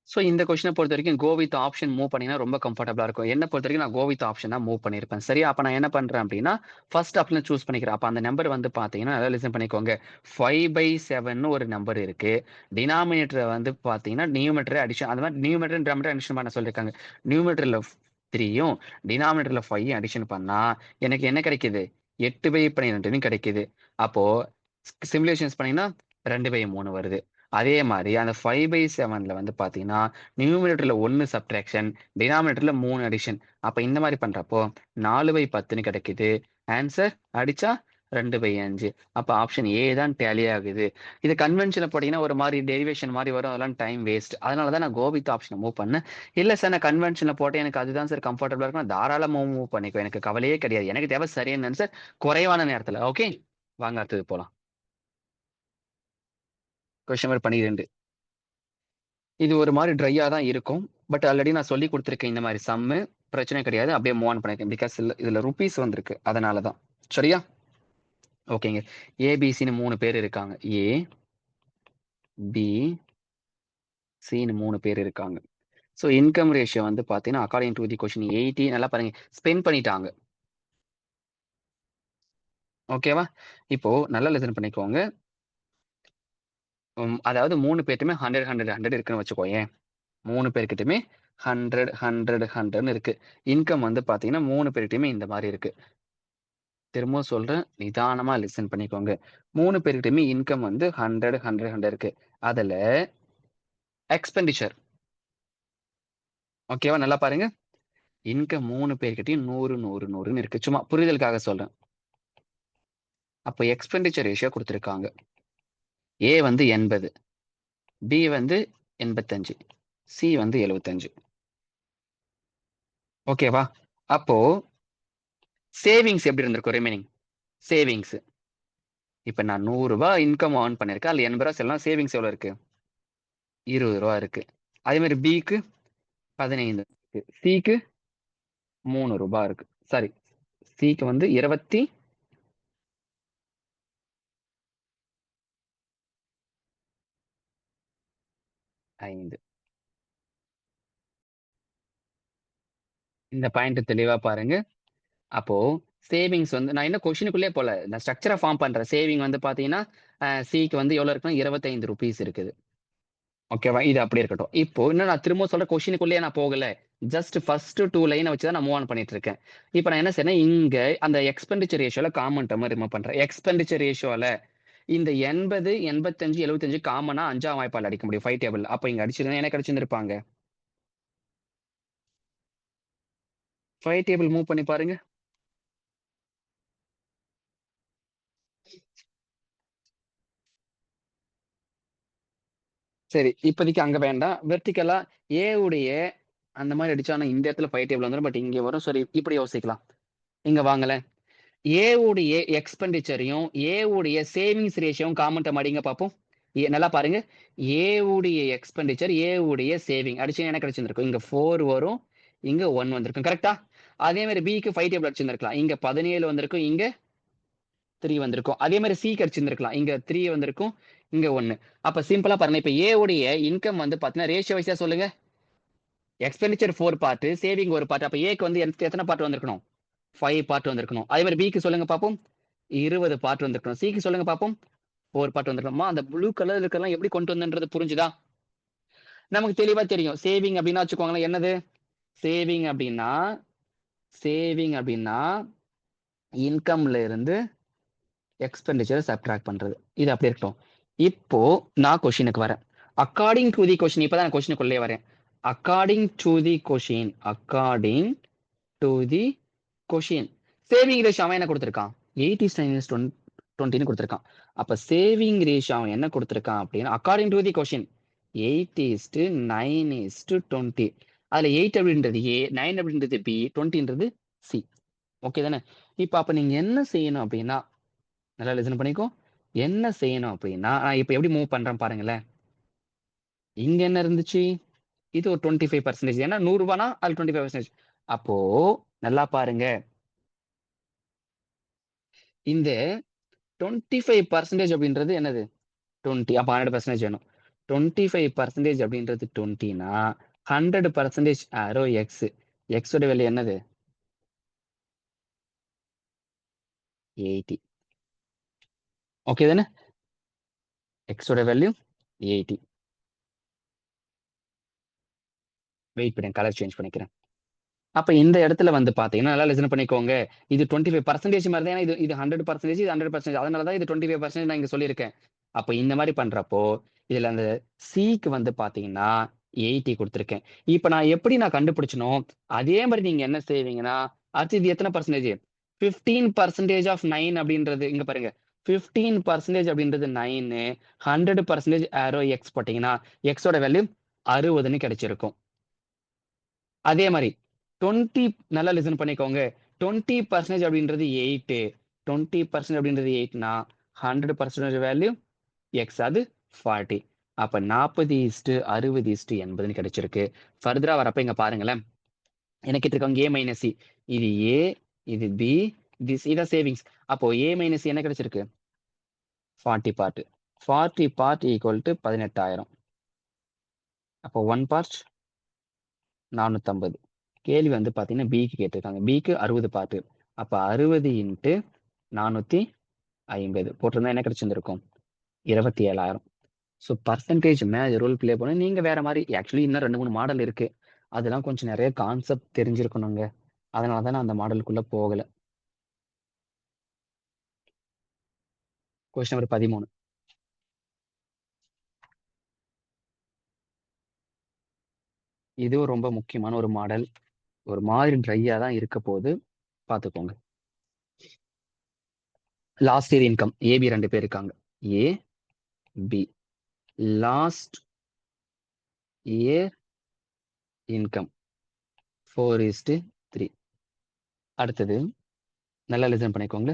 ஸோ இந்த கொஸ்டினை பொறுத்த வரைக்கும் கோ வித் ஆப்ஷன் மூவ் பண்ணீங்கன்னா ரொம்ப கம்ஃபர்டபுளா இருக்கும். என்ன பொறுத்த வரைக்கும் நான் கோ வித் ஆப்ஷன் தான் மூவ் பண்ணியிருப்பேன். சரியா? அப்ப நான் என்ன பண்றேன் அப்படின்னா ஃபர்ஸ்ட் ஆப்ஷன் சூஸ் பண்ணிக்கிறேன். அப்ப அந்த நம்பர் வந்து பாத்தீங்கன்னா நல்லா லிசன் பண்ணிக்கோங்க. 5/7ன்னு ஒரு நம்பர் இருக்கு. டினாமினேட்டர் வந்து பாத்தீங்கன்னா நியூமேட்டர் அடிஷன், அந்த மாதிரி நியூமேட்டர் டினாமினேட்டர் அடிஷன் பண்ண சொல்லியிருக்காங்க. நியூமேட்டர்ல 3யும் டினாமினேட்டர்ல 5யும் அடிஷன் பண்ணா எனக்கு என்ன கிடைக்குது 8/12 கிடைக்குது. அப்போ சிமுலேஷன்ஸ் பண்ணீங்கன்னா 2/3 வருது. அதே மாதிரி அந்த 5/7ல வந்து பாத்தீங்கன்னா நியூமினேட்டர்ல 1 சப்ட்ராக்ஷன், டினாமினேட்டர்ல 3 அடிஷன். அப்ப இந்த மாதிரி பண்றப்போ 4/10ன்னு கிடைக்குது. ஆன்சர் அடிச்சா 2/5. அப்ப ஆப்ஷன் ஏ தான் டேலி ஆகுது. இது கன்வென்ஷன்ல போட்டீங்கன்னா ஒரு மாதிரி டெரிவேஷன் மாதிரி வரும். அதெல்லாம் டைம் வேஸ்ட். அதனாலதான் நான் கோவித் ஆப்ஷனை மூவ் பண்ணேன். இல்ல சார் நான் கன்வென்ஷன்ல போட்டேன் எனக்கு அதுதான் சார் கம்ஃபர்டபுளா இருக்கும், தாராளமா மூவ் பண்ணிக்கோ, எனக்கு கவலையே கிடையாது. எனக்கு தேவை சரியான ஆன்சர் குறைவான நேரத்துல. ஓகே, வாங்க அடுத்தது போலாம். Question number 12. இது ஒரு மாதிரி ட்ரையா தான் இருக்கும். பட் ஆல்ரெடி நான் சொல்லி கொடுத்துருக்கேன் இந்த மாதிரி சம்மு. பிரச்சனை கிடையாது. அப்படியே மூவ் ஆன் பண்ணிருக்கேன். பிகாஸ் இதுல ருபீஸ் வந்திருக்கு. அதனால தான். சரியா? ஓகேங்க. ஏபிசின்னு 3 பேர் இருக்காங்க. ஏ பி சின்னு 3 பேர் இருக்காங்க. ஸோ இன்கம் ரேஷியோ வந்து பார்த்தீங்கன்னா அக்கார்டிங் டு தி கொஸ்டின் 80. நல்லா பாருங்க, ஸ்பெண்ட் பண்ணிட்டாங்க. ஓகேவா? இப்போ நல்லா லிசன் பண்ணிக்கோங்க. அதாவது 3 பேர்ட்டுமே 100 100 100 இருக்குன்னு வச்சுக்கோயேன். 3 பேர்கிட்டயுமே 100, 100, 100ன்னு இருக்கு. இன்கம் வந்து பார்த்தீங்கன்னா 3 பேர்கிட்டயுமே இந்த மாரி இருக்கு. திரும்பவும் சொல்றேன். நிதானமா லிசன் பண்ணிக்கோங்க. 3 பேர்கிட்டயுமே இன்கம் வந்து 100, 100, 100 இருக்கு. அதுல எக்ஸ்பெண்டிச்சர் ஓகேவா? நல்லா பாருங்க. இன்கம் 3 பேர்கிட்டயும் 100, 100, 100ன்னு இருக்கு. சும்மா புரிதலுக்காக சொல்றேன். அப்ப எக்ஸ்பெண்டிச்சர் ரேஷியோ குடுத்திருக்காங்க. ஏ வந்து 80, பி வந்து 85, சி வந்து 75. ஓகேவா? அப்போ சேவிங்ஸ் எப்படி இருந்திருக்கும் ரிமைனிங்? சேவிங்ஸ். இப்ப நான் ரூ. 100 இன்கம் ஏர்ன் பண்ணியிருக்கேன். அதுல ரூ. 80 செலவுனா சேவிங்ஸ் எவ்வளோ இருக்கு? ரூ. 20 இருக்கு. அதே மாரி பிக்கு 15 இருக்கு. சிக்கு ரூ. 3 இருக்கு. சாரி. சிக்கு வந்து 25. இந்த பாயிண்ட் தெளிவா பாருங்க. அப்போ சேவிங்ஸ் வந்து நான் இன்னும் கொஸ்டினுக்குள்ளயே போல. நான் ஸ்ட்ரக்சர ஃபார்ம் பண்றேன். சேவிங் வந்து பார்த்தீங்கன்னா, சிக்கு வந்து எவ்வளோ இருக்குன்னா ரூ. 25 இருக்குது. ஓகேவா? இது அப்படியே இருக்கட்டும். இப்போ இன்னும் நான் திரும்பவும் சொல்றேன் கொஸ்டினுக்குள்ளயே நான் போகல. ஜஸ்ட் ஃபர்ஸ்ட் 2 லைன வச்சு தான் நான் மூவ் ஆன் பண்ணிட்டு இருக்கேன். இப்ப நான் என்ன செய்றேன்னா, இங்க அந்த எக்ஸ்பெண்டிச்சர் ரேஷியோல காமன் டெர்ம ரிமூவ் பண்றேன். எக்ஸ்பெண்டிச்சர் ரேஷியோல இந்த 80, 85, 75 காமனா 5ஆம் வாய்ப்பால அடிக்க முடியும். 5 டேபிள். அப்ப இங்க அடிச்சிருந்தா எனக்கு அடிச்சிருந்திருப்பாங்க. 5 டேபிள் மூவ் பண்ணி பாருங்க. சரி. இப்போதைக்கு அங்க வேண்டாம். வெர்டிகலா ஏ உடைய அந்த மாரி அடிச்சா ஆனா இந்த இடத்துல 5 டேபிள் வந்துரும். பட் இங்க வரும். சரி இப்படி யோசிக்கலாம். இங்க வாங்களேன். ஏ உடைய எக்ஸ்பெண்டிச்சரையும், ஏ உடைய சேவிங்ஸ் ரேஷியோவும் காமன் டெர்ம் அடிங்க பார்ப்போம். நல்லா பாருங்க. ஏ உடைய எக்ஸ்பெண்டிச்சர், ஏ உடைய சேவிங் அடிச்சீங்கன்னா என்ன கிடைச்சிருந்திருக்கும்? இங்க 4 வரும். இங்க 1 வந்திருக்கும். கரெக்ட்டா? அதே மாரி பிக்கு 5 டேபிள் அடிச்சிருந்திருக்கலாம். இங்க 17 வந்திருக்கும். இங்க 3 வந்திருக்கும். அதே மாரி சிக்கு அடிச்சிருந்திருக்கலாம். இங்க 3 வந்திருக்கும். இங்க 1. அப்ப சிம்பிளா பாருங்க. இப்ப ஏ உடைய இன்கம் வந்து பார்த்தீங்கன்னா, ரேஷியோ வைஸா சொல்லுங்க. Expenditure 4 part, saving 1 part. அப்ப ஏக்கு வந்து எத்தன பார்ட் வந்திருக்கணும்? 5 பார்ட் வந்திருக்கணும். அதே மாரி பிக்கு சொல்லுங்க பார்ப்போம். 20 பார்ட் வந்திருக்கணும். சிக்கு சொல்லுங்க பார்ப்போம். 4 பார்ட் வந்திருக்கணுமா? அந்த ப்ளூ கலர்ல இருக்கிறதெல்லாம் எப்படி கொண்டு வந்தேன்றது புரிஞ்சுதா? நமக்கு தெளிவா தெரியும். சேவிங் அப்டின்னா வச்சுக்கோங்களேன். என்னது? சேவிங் அப்டின்னா சேவிங் அப்டின்னா இன்கம்ல இருந்து எக்ஸ்பெண்டிச்சர சப்ட்ராக்ட் பண்றது. இது அப்படி இருக்கட்டும். இப்போ நான் கொஸ்டினுக்கு வரேன். அக்கார்டிங் டூ தி கொஸ்டின் இப்ப தான் நான் கொஸ்டினுக்குள்ளயே வரேன். According to the question. Saving ratio அவன் என்ன குடுத்திருக்கான்? 8:20ன்னு குடுத்திருக்கான். அப்ப சேவிங் ரேஷியோ அவன் என்ன குடுத்திருக்கான் அப்டின்னா, அக்கார்டிங் டூ தி கொஷின் 8:9:20. அதுல 8 அப்படின்றது ஏ, 9 அப்படின்றது பி, 20ன்றது சி. ஓகே தானே? இப்ப அப்ப நீங்க என்ன செய்யணும் அப்டின்னா, நல்லா லிசன் பண்ணிக்கோ. என்ன செய்யணும் அப்டின்னா, நான் இப்ப எப்படி மூவ் பண்றேன் பாருங்களேன். இங்க என்ன இருந்துச்சு? இது ஒரு 25% ஏன்னா ரூ. 100னா அதுல 25%. அப்போ நல்லா பாருங்க. இந்த 25% அப்படின்றது என்னது? 20 அப்ப 100% வேணும். 25% அப்படின்றது 20னா 100% ஆரோ எக்ஸ். எக்ஸ் ஓட வேல்யூ என்னது? 80. ஓகே தானே? எக்ஸ் ஓட வேல்யூ 80. வெயிட் பண்ணுங்க. கலர் சேஞ்ச் பண்ணிக்கிறேன். அப்ப இந்த இடத்துல வந்து பார்த்தீங்கன்னா, நல்லா லிசன் பண்ணிக்கோங்க. இது 25% மாரி தான். ஏன்னா இது 100% இது 100%. அதனால தான் இது 25% நான் இங்க சொல்லியிருக்கேன். அப்ப இந்த மாரி பண்றப்போ, இதுல அந்த சிக்கு வந்து பார்த்தீங்கன்னா, 80 குடுத்துருக்கேன். இப்ப நான் கண்டுபிடிச்சனோ, அதே மாரி நீங்க என்ன செய்வீங்கன்னா, அடுத்து இது எத்தன பெர்சன்டேஜ்? 15% ஆஃப் 9 அப்படின்றது இங்க பாருங்க. 15% அப்படின்றது 9 100% ஆரோ எக்ஸ் போட்டீங்கன்னா, எக்ஸ் ஓட வேல்யூ 60ன்னு கிடைச்சிருக்கும். அதே மாரி 20 நல்லா லிசன் பண்ணிக்கோங்க. 20% அப்படின்றது 8 20% அப்படின்றது 8னா 100% வேல்யூ எக்ஸ் அது 40. அப்ப 40:60:80ன்னு கிடைச்சிருக்கு. ஃபர்தரா வரப்ப இங்க பாருங்களேன். என்ன கேட்டிருக்காங்க? A minus C. இது ஏ, இது பி, இதான் சேவிங்ஸ். அப்போ A மைனஸ் சி என்ன கிடைச்சிருக்கு? 40 பார்ட். 40 part equal two 18,000. அப்போ 1 பார்ட் 450. கேள்வி வந்து பார்த்தீங்கன்னா, பிக்கு கேட்டிருக்காங்க. பிக்கு 60 பார்ட். அப்ப 60 × 450 போட்டிருந்தா என்ன கிடைச்சிருந்திருக்கும்? 27,000. So percentage major role play பண்ண நீங்க வேற மாதிரி ஆக்சுவலி இன்னும் 2 3 மாடல் இருக்கு. அதெல்லாம் கொஞ்சம் நிறைய கான்செப்ட் தெரிஞ்சிருக்கணுங்க. அதனால தான் நான் அந்த மாடலுக்குள்ள போகல. Question number 13. இதுவும் ரொம்ப முக்கியமான ஒரு மாடல். ஒரு மாதிரி ட்ரையா தான் இருக்க போது, பார்த்துக்கோங்க. லாஸ்ட் இயர் இன்கம் ஏபி 2 பேர் இருக்காங்க. ஏ பி லாஸ்ட் இயர் இன்கம் 4:3. அடுத்தது நல்லா லிசன் பண்ணிக்கோங்க.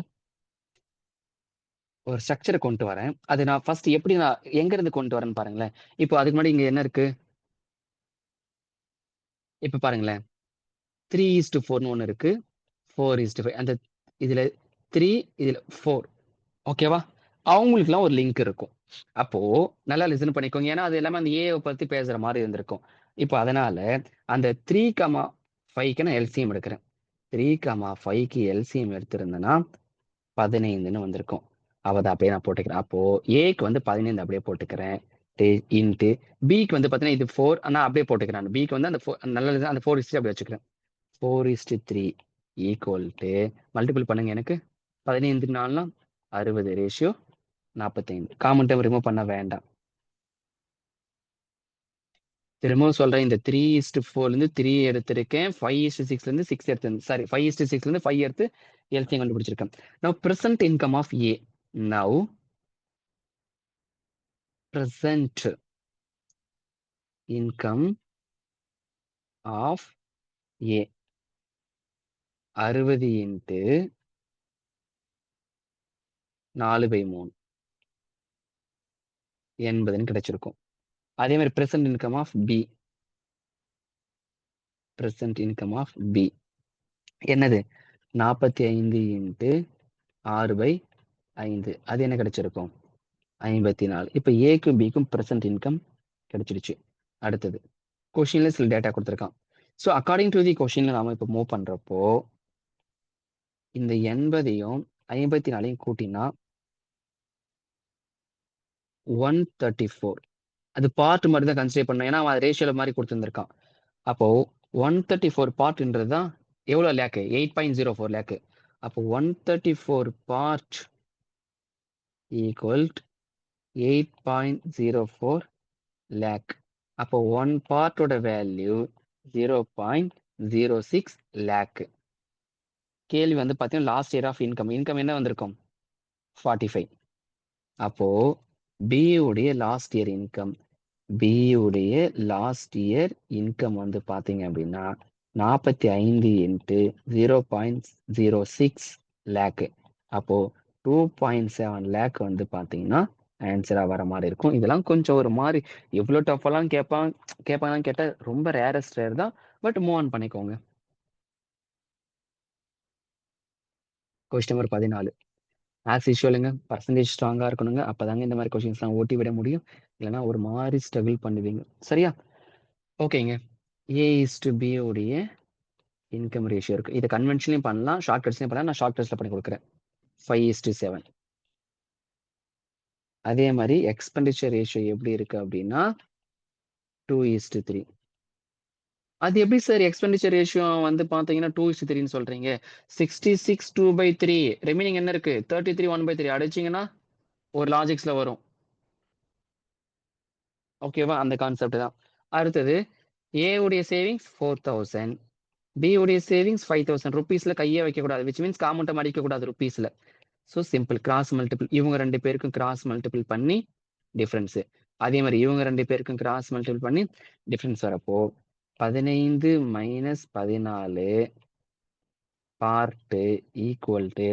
ஒரு ஸ்ட்ரக்சரை கொண்டு வரேன். அது நான் ஃபர்ஸ்ட் எப்படி நான் எங்க இருந்து கொண்டு வரேன்னு பாருங்களேன். இப்போ அதுக்கு முன்னாடி இங்க என்ன இருக்கு? இப்ப பாருங்களேன். 3:4ன்னு ஒண்ணு இருக்கு. 4:5. அந்த இதுல 3 இதுல 4. ஓகேவா? அவங்களுக்குலாம் ஒரு லிங்க் இருக்கும். அப்போ நல்லா லிசன் பண்ணிக்கோங்க. ஏன்னா, அது எல்லாமே அந்த ஏவ பத்தி பேசுற மாரி இருந்திருக்கும். இப்போ அதனால அந்த 3, 5க்கு நான் எல்சிஎம் எடுக்கிறேன். 3, 5க்கு எல்சிஎம் எடுத்திருந்தேன்னா 15ன்னு வந்திருக்கும். அத அப்படியே நான் போட்டுக்கிறேன். அப்போ ஏக்கு வந்து 15 அப்படியே போட்டுக்கிறேன். இன்ட்டு பிக்கு வந்து பார்த்தீங்கன்னா, இது 4 நான் அப்படியே போட்டுக்கிறேன். பிக்கு வந்து அந்த நல்லா அந்த 4:3 அப்படியே வச்சுக்கிறேன். 4:3 ஈக்குவல் டு மல்டிபிள் பண்ணுங்க எனக்கு. 15 4 60 ரேஷியோ 45. காமன் டைம் ரிமூவ் பண்ண வேண்டாம். திரும்பவும் சொல்றேன். இந்த 3:4லேருந்து 3 எடுத்திருக்கேன். 5:6லேருந்து 6 எடுத்தேன். சாரி 5:6லேருந்து 5 எடுத்து எல்சிஎம் கண்டுபிடிச்சிருக்கேன். Now present income of A. Now present income of A 60 into 4/3 80ன்னு கிடைச்சிருக்கும். அதே மாதிரி present income of B. Present income of B என்னது? 45 இன்ட்டு 6/5. அது என்ன கிடைச்சிருக்கும்? 54. இப்போ ஏக்கும் பிக்கும் பிரசன்ட் இன்கம் கிடைச்சிடுச்சு. அடுத்தது கொஷின்ல சில டேட்டா கொடுத்துருக்கான். ஸோ அக்கார்டிங் டு தி கொஷின்ல நாம இப்போ மூவ் பண்றப்போ இந்த 80யும் 54யும் கூட்டினா 134. அது பார்ட் மாதிரி தான் கன்சிடர் பண்ணணும். ஏன்னா அவன் ரேஷியோல மாதிரி கொடுத்துருந்துருக்கான். அப்போ 134 பார்ட்ன்றது தான் எவ்வளோ லேக்கு? 8.04 லேக்கு. அப்போ 134 பார்ட் ஈக்குவல் 8.04 லேக். அப்போ 1 பார்ட்டோட வேல்யூ 0.06 லேக். கேள்வி வந்து பார்த்தீங்கன்னா லாஸ்ட் இயர் ஆஃப் இன்கம் என்ன வந்திருக்கும்? 45. அப்போ பி உடைய லாஸ்ட் இயர் இன்கம் வந்து பார்த்தீங்க அப்படின்னா 45 இன்ட்டு 0.06 லேக். அப்போ 2.7 லேக் வந்து பார்த்தீங்கன்னா ஆன்சரா வர மாதிரி இருக்கும். இதெல்லாம் கொஞ்சம் ஒரு மாதிரி எவ்வளோ டஃபெல்லாம் கேட்பாங்கன்னு கேட்டால் ரொம்ப ரேரஸ்ட் ரேர் தான். பட் மூவ் ஆன் பண்ணிக்கோங்க. Question number 14. ஆஸ் யூஷுவலுங்க பர்சன்டேஜ் ஸ்ட்ராங்கா இருக்கணுங்க. அப்பதாங்க இந்த மாதிரி கொஸ்டின்ஸ்லாம் ஓட்டி விட முடியும். இல்லைன்னா ஒரு மாதிரி ஸ்ட்ரகிள் பண்ணுவீங்க. சரியா? ஓகேங்க. A:B உடைய இன்கம் ரேஷியோ இருக்கு. இதை கன்வென்ஷன்லையும் பண்ணலாம், ஷார்ட் கட்ஸ்லையும் பண்ணலாம். நான் ஷார்ட் கட்ஸ்ல பண்ணி கொடுக்குறேன். 5:7. அதே மாதிரி எக்ஸ்பெண்டிச்சர் ரேஷியோ எப்படி இருக்கு அப்படின்னா 2:3. அது எப்படி சார் எக்ஸ்பெண்டிச்சர் ரேஷியோ வந்து பாத்தீங்கன்னா 2:3ன்னு சொல்றீங்க? 66 2/3 ரிமைனிங் என்ன இருக்கு? 33 1/3 அடிச்சீங்கன்னா ஒரு லாஜிக்ஸ்ல வரும். ஓகேவா? அந்த கான்செப்ட் தான். அடுத்தது ஏ உடைய சேவிங்ஸ் 4000, பி உடைய சேவிங்ஸ் 5000. ருபீஸ்ல கையே வைக்கக்கூடாது. விச் மீன்ஸ் காமௌண்ட்டை மடிக்கக்கூடாது ருபீஸ்ல. So simple cross multiple. இவங்க 2 பேருக்கும் கிராஸ் மல்டிபிள் பண்ணி டிஃபரன்ஸ். அதே மாதிரி இவங்க 2 பேருக்கும் கிராஸ் மல்டிபிள் பண்ணி டிஃபரன்ஸ் வரப்போ 15 minus 14 part equal to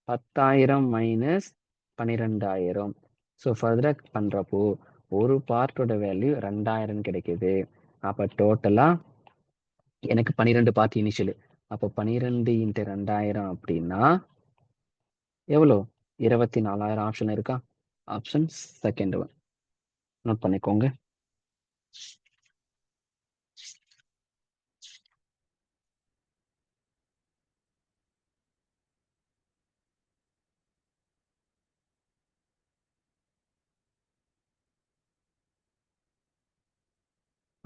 10,000 minus 12,000. So ஃபர்தரா பண்றப்போ ஒரு பார்ட்டோட வேல்யூ 2000 கிடைக்குது. அப்ப டோட்டலா எனக்கு 12 பார்ட் இனிஷியல். அப்போ 12 இன்ட்டு 2000 அப்படின்னா எவ்வளோ? 24,000 ஆப்ஷன் இருக்கா? ஆப்ஷன் செகண்ட் ஒன் நோட் பண்ணிக்கோங்க.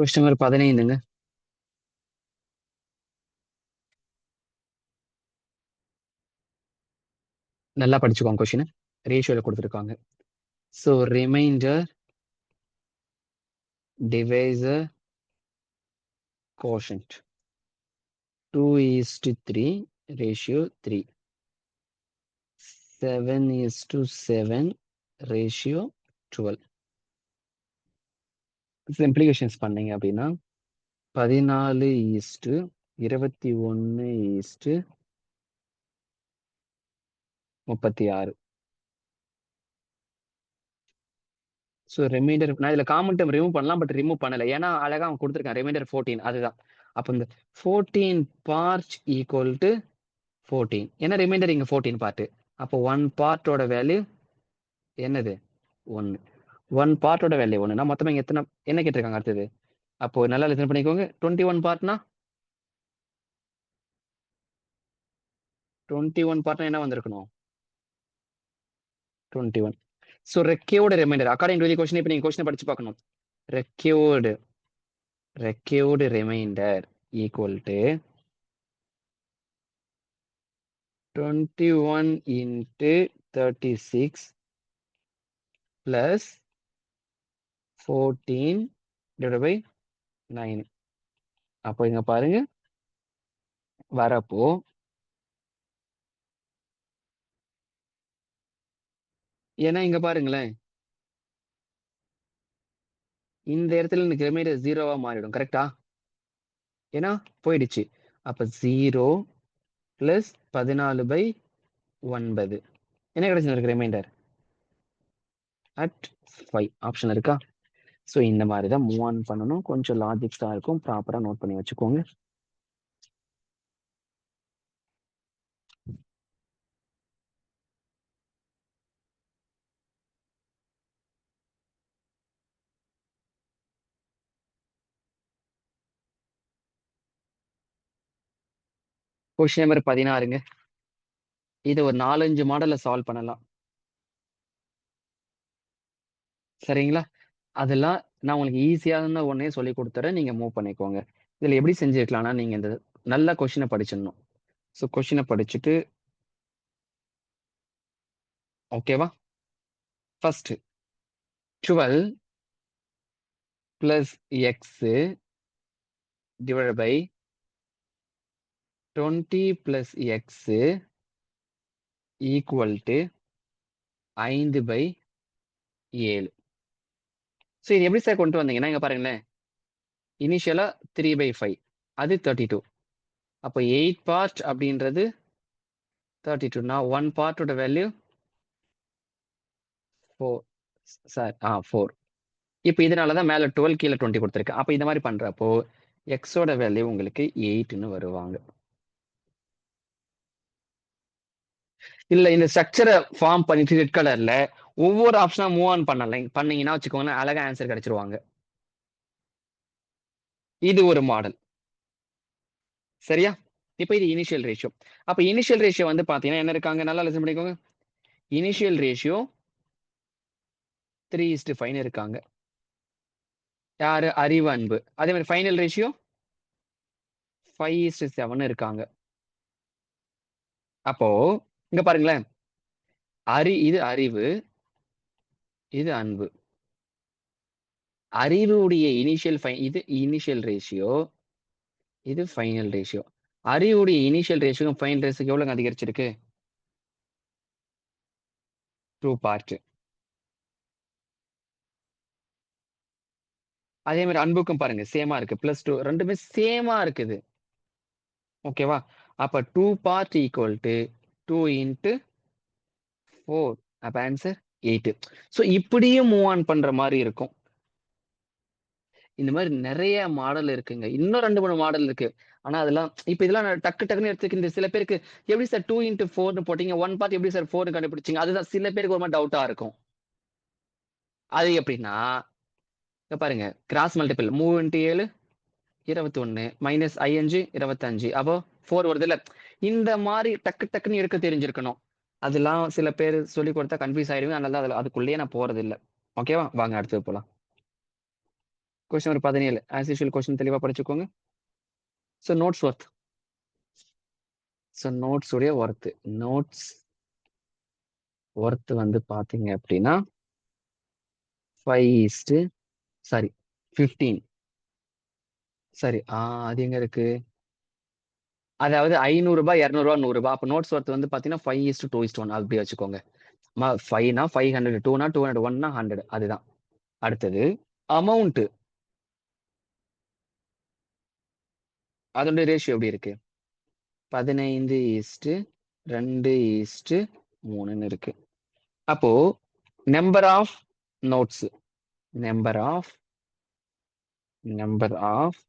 கொஸ்டின் நம்பர் 15ங்க. நல்லா படிச்சுக்கோங்க கொஸ்டின். ரேஷியோல கொடுத்துருக்காங்க. So remainder divisor quotient 2:3 ratio 3. 7:7 ratio 12. Simplifications பண்ணீங்க அப்படின்னா 14:21:36. ஸோ ரிமைண்டர் நான் இதுல காமன் டேர்ம் ரிமூவ் பண்ணலாம், பட் ரிமூவ் பண்ணல. ஏன்னா அழகா அவன் கொடுத்துருக்கான் ரிமைண்டர் 14. அதுதான். அப்போ இந்த 14 பார்ட் ஈக்குவல் டு 14. ஏன்னா ரிமைண்டர் இங்க 14 பார்ட். அப்போ 1 பார்ட்டோட வேல்யூ என்னது? 1. 1 பார்ட்டோட வேல்யூ 1னா மொத்தமா இங்க எத்தனை என்ன கேட்டிருக்காங்க அடுத்தது? அப்போ நல்லா லிசன் பண்ணிக்கோங்க. 21 பார்ட்னா 21 பார்ட்னா என்ன வந்திருக்கணும்? 21. So required remainder according to the question. இப்போ நீங்க கொஸ்டின் படிச்சு பார்க்கணும். Required remainder equal to 21 into 36 plus 14 divided by 9. அப்போ இங்க பாருங்க வரப்போ ஏன்னா இங்க பாருங்களேன், இந்த இடத்துல எனக்கு ரிமைண்டர் 0வா மாறிடும். கரெக்டா? ஏன்னா போயிடுச்சு. அப்ப 0 plus 14/9 என்ன கிடைச்சிருக்கு ரிமைண்டர்? at 5 ஆப்ஷன் இருக்கா? ஸோ இந்த மாதிரி தான் மூவ் ஆன் பண்ணணும். கொஞ்சம் லாஜிக்ஸ் தான் இருக்கும். ப்ராப்பரா நோட் பண்ணி வச்சுக்கோங்க. கொஸ்டின் நம்பர் 16ங்க. இது ஒரு 4-5 மாடல்ல சால்வ் பண்ணலாம். சரிங்களா? அதெல்லாம் நான் உங்களுக்கு ஈஸியான ஒன்னே சொல்லி கொடுத்துறேன். நீங்க மூவ் பண்ணிக்கோங்க. இதுல எப்படி செஞ்சிருக்கலாம்னா, நீங்க இந்த நல்ல கொஸ்டினை படிச்சிடணும். ஸோ கொஸ்டினை படிச்சுட்டு ஓகேவா? First 12 plus x divide by 20 plus x equal to 5/7. So இது எப்படி சார் கொண்டு வந்தீங்கன்னா இங்க பாருங்களேன், இனிஷியலா 3/5 அது 32. அப்போ 8 பார்ட் அப்படின்றது 32. நான் 1 பார்ட்டோட வேல்யூ 4 சார் 4. இப்போ இதனாலதான் மேல 12 கீழே 20 கொடுத்துருக்கு. அப்போ இந்த மாதிரி பண்றப்போ எக்ஸோட வேல்யூ உங்களுக்கு 8ன்னு வருவாங்க. இல்ல இந்த ஸ்ட்ரக்சரை ஃபார்ம் பண்ணிட்டு ரெட் கலர்ல ஒவ்வொரு ஆப்ஷனா மூவ் ஆன் பண்ணீங்கன்னா வச்சுக்கோங்களேன், அழகா ஆன்சர் கிடைச்சிருவாங்க. இது ஒரு மாடல். சரியா? இப்போ இது இனிஷியல் ரேஷியோ. அப்ப இனிஷியல் ரேஷியோ வந்து பாத்தீங்கன்னா என்ன இருக்காங்க? நல்லா லிசன் பண்ணிக்கோங்க. இனிஷியல் ரேஷியோ 3:5 இருக்காங்க. யாரு? அறிவு, அன்பு. அதே மாதிரி ஃபைனல் ரேஷியோ 5:7 இருக்காங்க. அப்போ இங்க பாருங்களேன், இது அறிவு, இது அன்பு. அறிவுடைய இது இனிஷியல் ரேஷியோ, இது ஃபைனல் ரேஷியோ. அறிவுடைய இனிஷியல் ரேஷியோ ஃபைனல் ரேஷியோ எவ்வளவு அதிகரிச்சிருக்கு? 2 பார்ட். அதே மாதிரி அன்புக்கும் பாருங்க சேமா இருக்கு. +2 ரெண்டுமே சேமா இருக்குது. ஓகேவா? அப்ப 2 பார்ட் ஈக்குவல் டு 2 into 4. அப்ப ஆன்சர் 8. ஸோ இப்படியும் மூவ் ஆன் பண்ற மாதிரி இருக்கும். இந்த மாதிரி நிறைய மாடல் இருக்குங்க. இன்னும் 2-3 மாடல் இருக்கு. ஆனா அதெல்லாம் இப்ப இதெல்லாம் நான் டக்கு டக்குன்னு எடுத்துக்கிட்டு சில பேருக்கு எப்படி சார் 2 into 4ன்னு போட்டீங்க? 1 பார்ட் எப்படி சார் 4 கண்டுபிடிச்சீங்க? அதுதான் சில பேருக்கு ஒரு மாதிரி டவுட்டா இருக்கும். அது எப்படின்னா இங்க பாருங்க, கிராஸ் மல்டிபிள் 3 into 7 21 மைனஸ் 5 25 அப்போ 4 வருது இல்ல. இந்த மாதிரி டக்கு டக்குன்னு எடுக்க தெரிஞ்சிருக்கணும். அதெல்லாம் சில பேர் சொல்லி கொடுத்தா கன்ஃபியூஸ் ஆயிடுவேன். அதனால அதுக்குள்ளேயே நான் போறது இல்ல. ஓகேவா? வாங்க அடுத்தது போலாம். Question number 17 as usual question தெளிவா படிச்சுக்கோங்க. So notes worth. So notes உடைய ஒர்த். நோட்ஸ் ஒர்த் வந்து பாத்தீங்க அப்படின்னா 5 சாரி 15. சரி அது எங்க இருக்கு? அதாவது 500 ரூபாய் 200 ரூபாய் 100 ரூபாய். அப்ப நோட்ஸ் ஒர்த் வந்து பாத்தீங்கன்னா 5:2:1 அப்படி வச்சுக்கோங்க. 5னா 500, 2னா 200, 1னா 100. அதுதான். அடுத்தது அமௌண்ட். அதோட ரேஷியோ எப்படி இருக்கு? 15:2:3 இருக்கு. அப்போ number of notes number of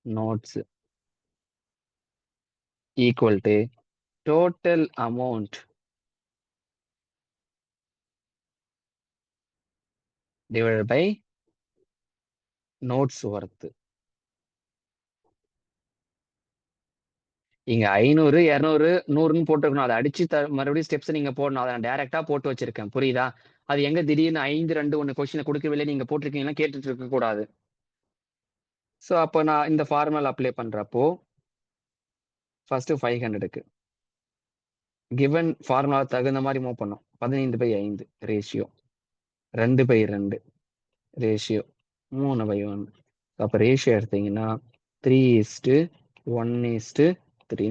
notes equal to total amount divided by notes worth. இங்க 500, 200, 100ன்னு போட்டுருக்கணும். அதை அடிச்சு மறுபடியும் ஸ்டெப்ஸ் நீங்க போடணும். அதை நான் டைரக்டா போட்டு வச்சிருக்கேன். புரியுதா? அது எங்க திடீர்னு 5, 2, 1 கொஸ்டினை கொடுக்கவில்லை நீங்க போட்டிருக்கீங்கன்னா கேட்டுட்டு இருக்க கூடாது. ஸோ அப்போ நான் இந்த ஃபார்முலா அப்ளை பண்றப்போ ஃபர்ஸ்ட் 500க்கு கிவன் ஃபார்முலா தகுந்த மாதிரி மூவ் பண்ணும். 15/5 ரேஷியோ, 2/2 ரேஷியோ, 3/1. அப்போ ரேஷியோ எடுத்தீங்கன்னா 3:1:3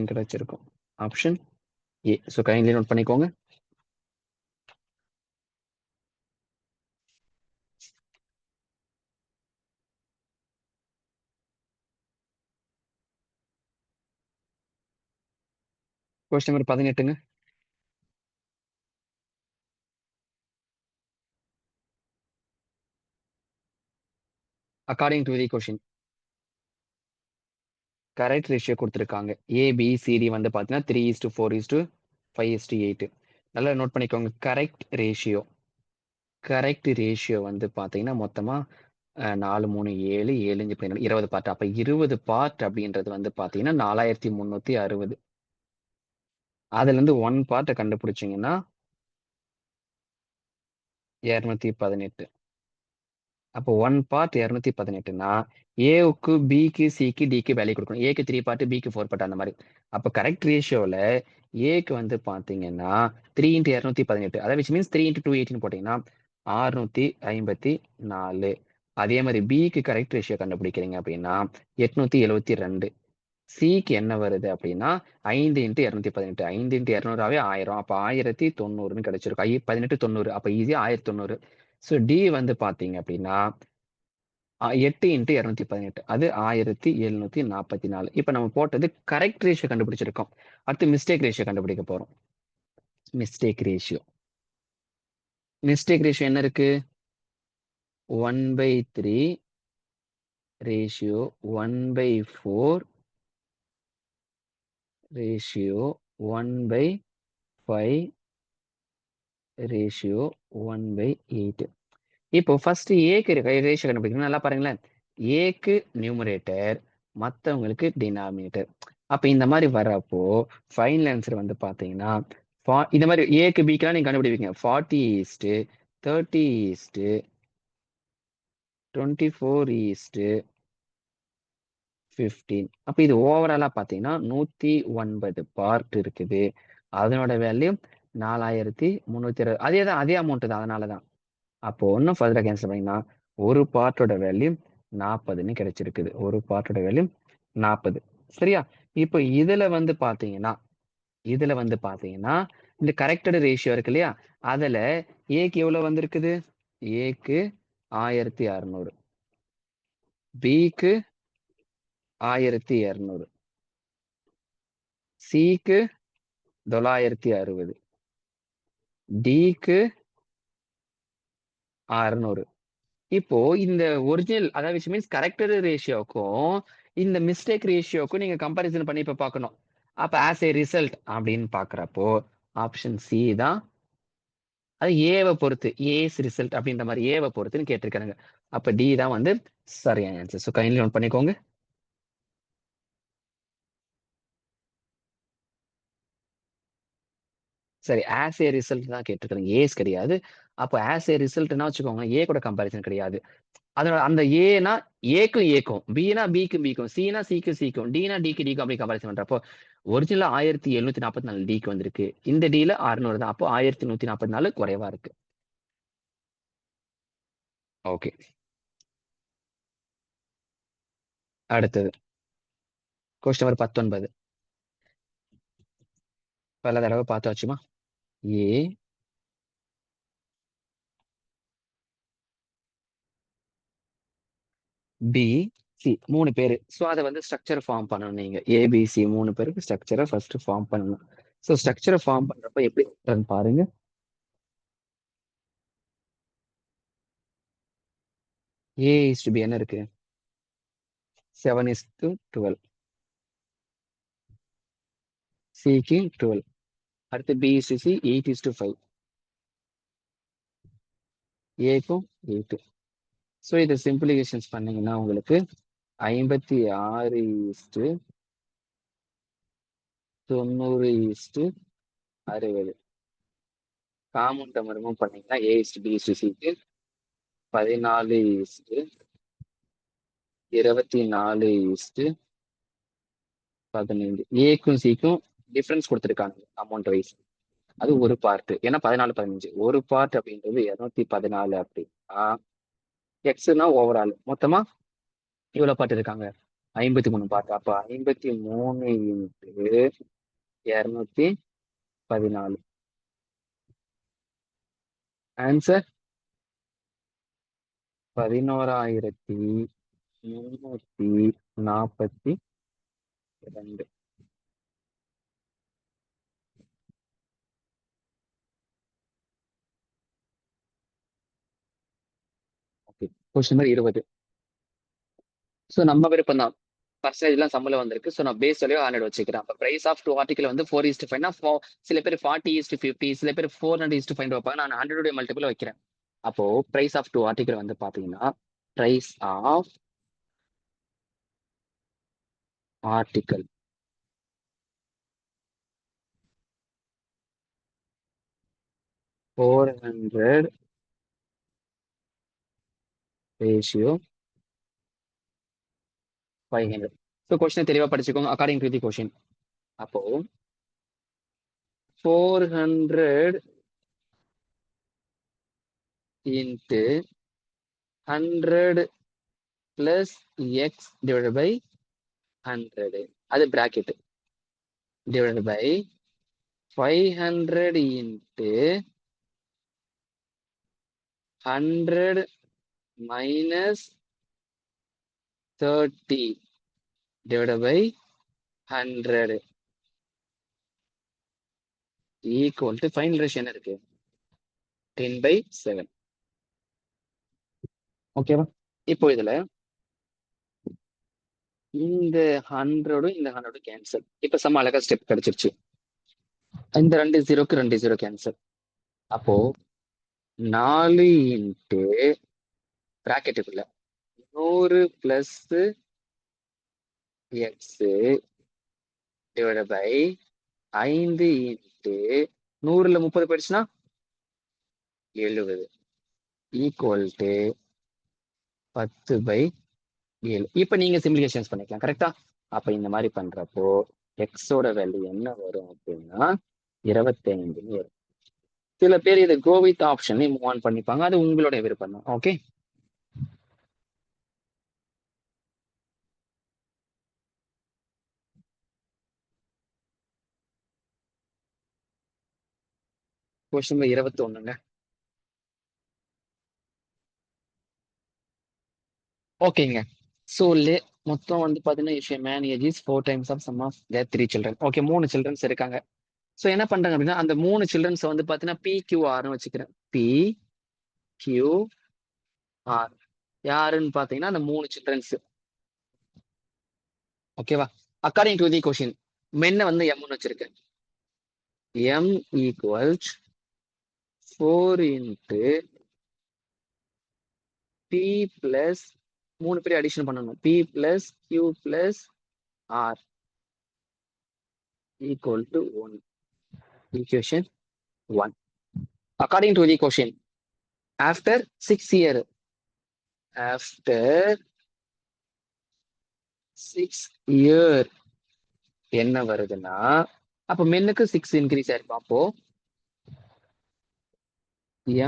கிடைச்சிருக்கும். Option A. So kindly note பண்ணிக்கோங்க. கொஸ்டின் நம்பர் 18ங்க. According to the question correct ratio கொடுத்துருக்காங்க. ஏபிசிடி வந்து பார்த்தீங்கன்னா 3:4:5:8. நல்லா நோட் பண்ணிக்கோங்க. கரெக்ட் ரேஷியோ வந்து பார்த்தீங்கன்னா மொத்தமா 4, 3, 7, 7, 5, 12, 20 பார்ட். அப்ப 20 பார்ட் அப்படின்றது வந்து பார்த்தீங்கன்னா 4360. அதுல இருந்து 1 பார்ட்டை கண்டுபிடிச்சிங்கன்னா 218. அப்போ 1 பார்ட் 218னா ஏவுக்கு பிக்கு சிக்கு டிக்கு வேல்யூ கொடுக்கணும். ஏக்கு 3 பார்ட், பிக்கு 4 பார்ட், அந்த மாதிரி. அப்போ கரெக்ட் ரேஷியோல ஏக்கு வந்து பாத்தீங்கன்னா 3x218. அதாவது விச் மீன்ஸ் 3x218 போட்டீங்கன்னா 654. அதே மாதிரி பிக்கு கரெக்ட் ரேஷியோ கண்டுபிடிக்கிறீங்க அப்படின்னா 872. சிக்கு என்ன வருது அப்படின்னா 5x218. 5x200 1000. அப்ப 1090 கிடைச்சிருக்கும். 1890. அப்ப ஈஸியா 1090. ஸோ டி வந்து பாத்தீங்க அப்படின்னா 8x218. அது 1744. இப்ப நம்ம போட்டது கரெக்ட் ரேஷியோ கண்டுபிடிச்சிருக்கோம். அடுத்து மிஸ்டேக் ரேஷியோ கண்டுபிடிக்க போறோம். மிஸ்டேக் ரேஷியோ என்ன இருக்கு? 1/3 ரேஷியோ 1/4 ரேஷியோ 1/5 ரேஷியோ 1/8. இப்போ ஃபர்ஸ்ட் ஏக்கு ரேஷியோ கண்டுபிடிக்கணும். நல்லா பாருங்களேன். ஏக்கு நியூமரேட்டர், மற்றவங்களுக்கு டினாமினேட்டர். அப்ப இந்த மாதிரி வர்றப்போ ஃபைனல் ஆன்சர் வந்து பாத்தீங்கன்னா இந்த மாதிரி ஏக்கு பிக்கெல்லாம் நீங்க கண்டுபிடிப்பீங்க. 40:30:24:15. அப்ப இது ஓவராலா பாத்தீங்கன்னா 109 பார்ட் இருக்குது. அதனோட வேல்யூ 4360. அதே அமௌண்ட் தான். அதனாலதான் அப்போ ஒன்னும் ஃபர்தரா கேன்சல் பண்ணீங்கன்னா ஒரு பார்ட்டோட வேல்யூ 40ன்னு கிடைச்சிருக்குது. ஒரு பார்ட்டோட வேல்யூ 40. சரியா? இப்போ இதுல வந்து பாத்தீங்கன்னா இந்த கரெக்டட் ரேஷியோ இருக்கு இல்லையா? அதுல ஏக்கு எவ்வளவு வந்திருக்குது? ஏக்கு 1600, பிக்கு 1200, சிக்கு 960, டிக்கு 600. இப்போ இந்த ஒரிஜினல் அதாவது which means கரெக்டட் ரேஷியோக்கும் இந்த மிஸ்டேக் ரேஷியோக்கும் நீங்க கம்பாரிசன் பண்ணி இப்ப பார்க்கணும். அப்ப ஆஸ் ஏ ரிசல்ட் அப்படின்னு பாக்குறப்போ ஆப்ஷன் சி தான். அது ஏவை பொறுத்து ஏஸ் ரிசல்ட் அப்படின்ற மாதிரி ஏவை பொறுத்துன்னு கேட்டிருக்காங்க. அப்ப டி தான் வந்து சரியான ஆன்சர். ஸோ கைண்ட்லி நோட் பண்ணிக்கோங்க. சரி, ஆஸ் ஏ ரிசல்ட் தான் கேட்டிருக்காங்க. ஏஸ் கிடையாது. அப்போ ஆஸ் ஏ ரிசல்ட்னா வச்சுக்கோங்க, ஏ கூட கம்பாரிசன் கிடையாது. அதனால அந்த ஏனா ஏக்கும் ஏக்கும், பினா பிக்கு பிக்கும், சினா சிக்கு சிக்கும், டினா டிக்கு டிக்கும் அப்படி கம்பேரிசன் பண்றப்போ ஒரிஜினல் 1744 டிக்கு வந்திருக்கு. இந்த டில 600 தான். அப்போ 1144 குறைவா இருக்கு. ஓகே. அடுத்தது கொஸ்டின் நம்பர் 19. பல தடவை பார்த்தாச்சுமா. ஏ பி சி 3 பேரு. ஸோ அதை வந்து ஸ்ட்ரக்சர் ஃபார்ம் பண்ணணும். நீங்க ஏபிசி 3 பேருக்கு ஸ்ட்ரக்சரை ஃபர்ஸ்ட் ஃபார்ம் பண்ணணும். ஸோ ஸ்ட்ரக்சரை ஃபார்ம் பண்றப்ப எப்படி பாருங்க. ஏ இஸ் டு பி என்ன இருக்கு? 7:12. சிக்கு 12. அடுத்து பி இஸ் டு சி 8:5. ஏக்கும் 8. ஸோ இதை சிம்பிளிஃபிகேஷன்ஸ் பண்ணீங்கன்னா உங்களுக்கு 56:90:60. காமன் டேர்ம் ரிமூவ் பண்ணீங்கன்னா A is to B is to சிக்கு 14:24:15. ஏக்கும் சிக்கும் டிஃபரன்ஸ் கொடுத்துருக்காங்க அமௌண்ட் வைஸ். அது ஒரு பார்ட். ஏன்னா 14:15 ஒரு பார்ட் அப்படின்றது 214 அப்படின்னா எக்ஸ்னா ஓவரால் மொத்தமா இவ்வளவு பார்ட் இருக்காங்க 53 பார்ட். அப்ப 53 × 214. Answer 11,342. Okay. Question number 20. So நம்ம விருப்பம் தான். பர்சன்டேஜ்லாம் சம்பளம் வந்திருக்கு. ஸோ நான் பேஸ் வேல்யூ 100 வச்சுக்கிறேன். அப்போ பிரைஸ் ஆஃப் 2 ஆர்டிகல் வந்து 4:5. சில பேர் 40:50, சில பேர் 400:5 வைப்பாங்க. நான் 100 மல்டிபிள் வைக்கிறேன். அப்போ பிரைஸ் ஆஃப் 2 ஆர்டிகல் வந்து பாத்தீங்கன்னா price of article $400 ratio 500. So question தெளிவா படிச்சுக்கோங்க. According to the question. அப்போ 400 into 100 plus x divided by 100. அது bracket divided by 500 into 100 minus 30 divided by 100 equal to final ratio என்ன இருக்கு? 10/7. ஓகேவா? இப்போ இதுல இந்த 100 இந்த 100 கேன்சல். இப்ப சம அழகா ஸ்டெப் கிடைச்சிருச்சு. இந்த 2 0க்கு 2 0 கேன்சல். அப்போ 4 இன்ட்டு பிராக்கெட்டுக்குள்ள 100 plus x divide by 5 into 100ல 30 போயிடுச்சுன்னா 70 ஈக்குவல் டு 10/7. இப்ப நீங்க சிம்பிளிஃபிகேஷன்ஸ் பண்ணிக்கலாம். கரெக்டா? அப்ப இந்த மாதிரி பண்றப்போ எக்ஸோட வேல்யூ என்ன வரும் அப்படின்னா 25 வரும். சில பேர் இதை go with option move on பண்ணிப்பாங்க. அது உங்களுடைய விருப்பம் தான். ஓகே. கொஸ்டின் நம்பர் 21ங்க. ஓகேங்க. ஸோ மொத்தம் வந்து பாத்தீங்கன்னா man age is 4 times of sum of their 3 children. Okay, 3 childrens இருக்காங்க. ஸோ என்ன பண்றாங்க அப்படின்னா அந்த 3 சில்ட்ரன்ஸ் வந்து பாத்தீங்கன்னா PQRன்னு வச்சுக்கிறேன். PQR யாருன்னு பாத்தீங்கன்னா அந்த 3 சில்ட்ரன்ஸ். ஓகேவா? அக்கார்டிங் டு தி கொஸ்டின் மென்ன வந்து எம்னு வச்சிருக்கேன். M equals 4 into P plus 3 பேர் அடிஷன் பண்ணணும். P plus Q plus R equal to 1. Equation 1. According to the question, after 6 years, after 6 year என்ன வருதுன்னா, அப்ப மென்னுக்கு 6 இன்க்ரீஸ் ஆயிருக்கும். அப்போ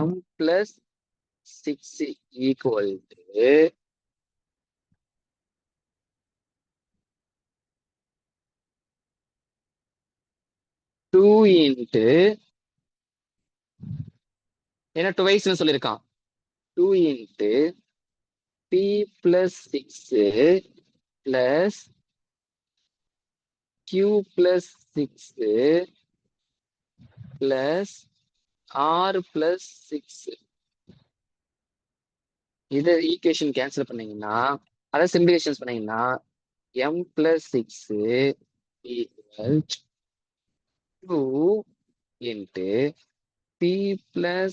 m plus 6 equal to 2 into ஏன்னா டுவைஸ்னு சொல்லியிருக்கான். 2 into p plus 6 plus q plus 6 plus r plus 6. இதை equation cancel பண்ணீங்கன்னா, அதை சிம்பிளிஃபிகேஷன் பண்ணீங்கன்னா m plus 6 equal 2 into p plus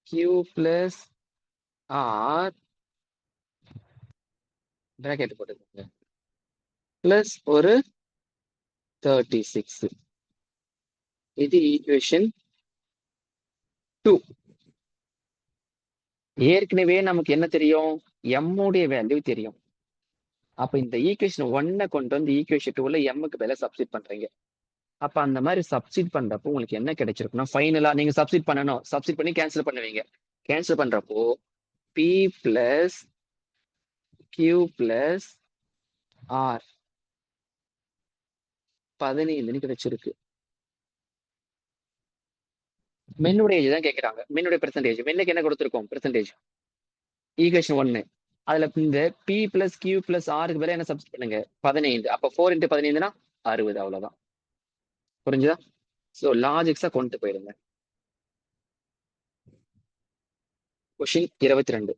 q plus r bracket போட்டுக்கோங்க plus ஒரு 36. இது ஈக்குவேஷன் 2. ஏற்கனவே நமக்கு என்ன தெரியும்? m உடைய வேல்யூ தெரியும். அப்ப இந்த ஈக்குவேஷன் 1 கொண்டு வந்து ஈக்குவேஷன் 2ல m-க்கு பதிலா சப்ஸ்டிட் பண்றீங்க. அப்ப அந்த மாதிரி சப்ஸ்டிட் பண்றப்போ உங்களுக்கு என்ன கிடைச்சிருக்குன்னா, ஃபைனலா நீங்க சப்ஸ்டிட் பண்ணணும். சப்ஸ்டிட் பண்ணி கேன்சல் பண்ணுவீங்க. கேன்சல் பண்றப்போ p plus q plus r 15 கிடைச்சிருக்கு. மென்னுடைய ஏஜ் தான் கேட்கறாங்க. மென்னுடைய பெர்சன்டேஜ். மென்னுக்கு என்ன கொடுத்துருக்கோம்? Percentage equation 1. அதுல இந்த p பிளஸ் q பிளஸ் ஆருக்கு பதிலா என்ன சப்ஸ்டிட் பண்ணுங்க? 15. அப்ப 4 into 15னா 60. அவ்வளவுதான். புரிஞ்சுதா? சோ லாஜிக்ஸா கொண்டு போயிடுங்க. Question 22.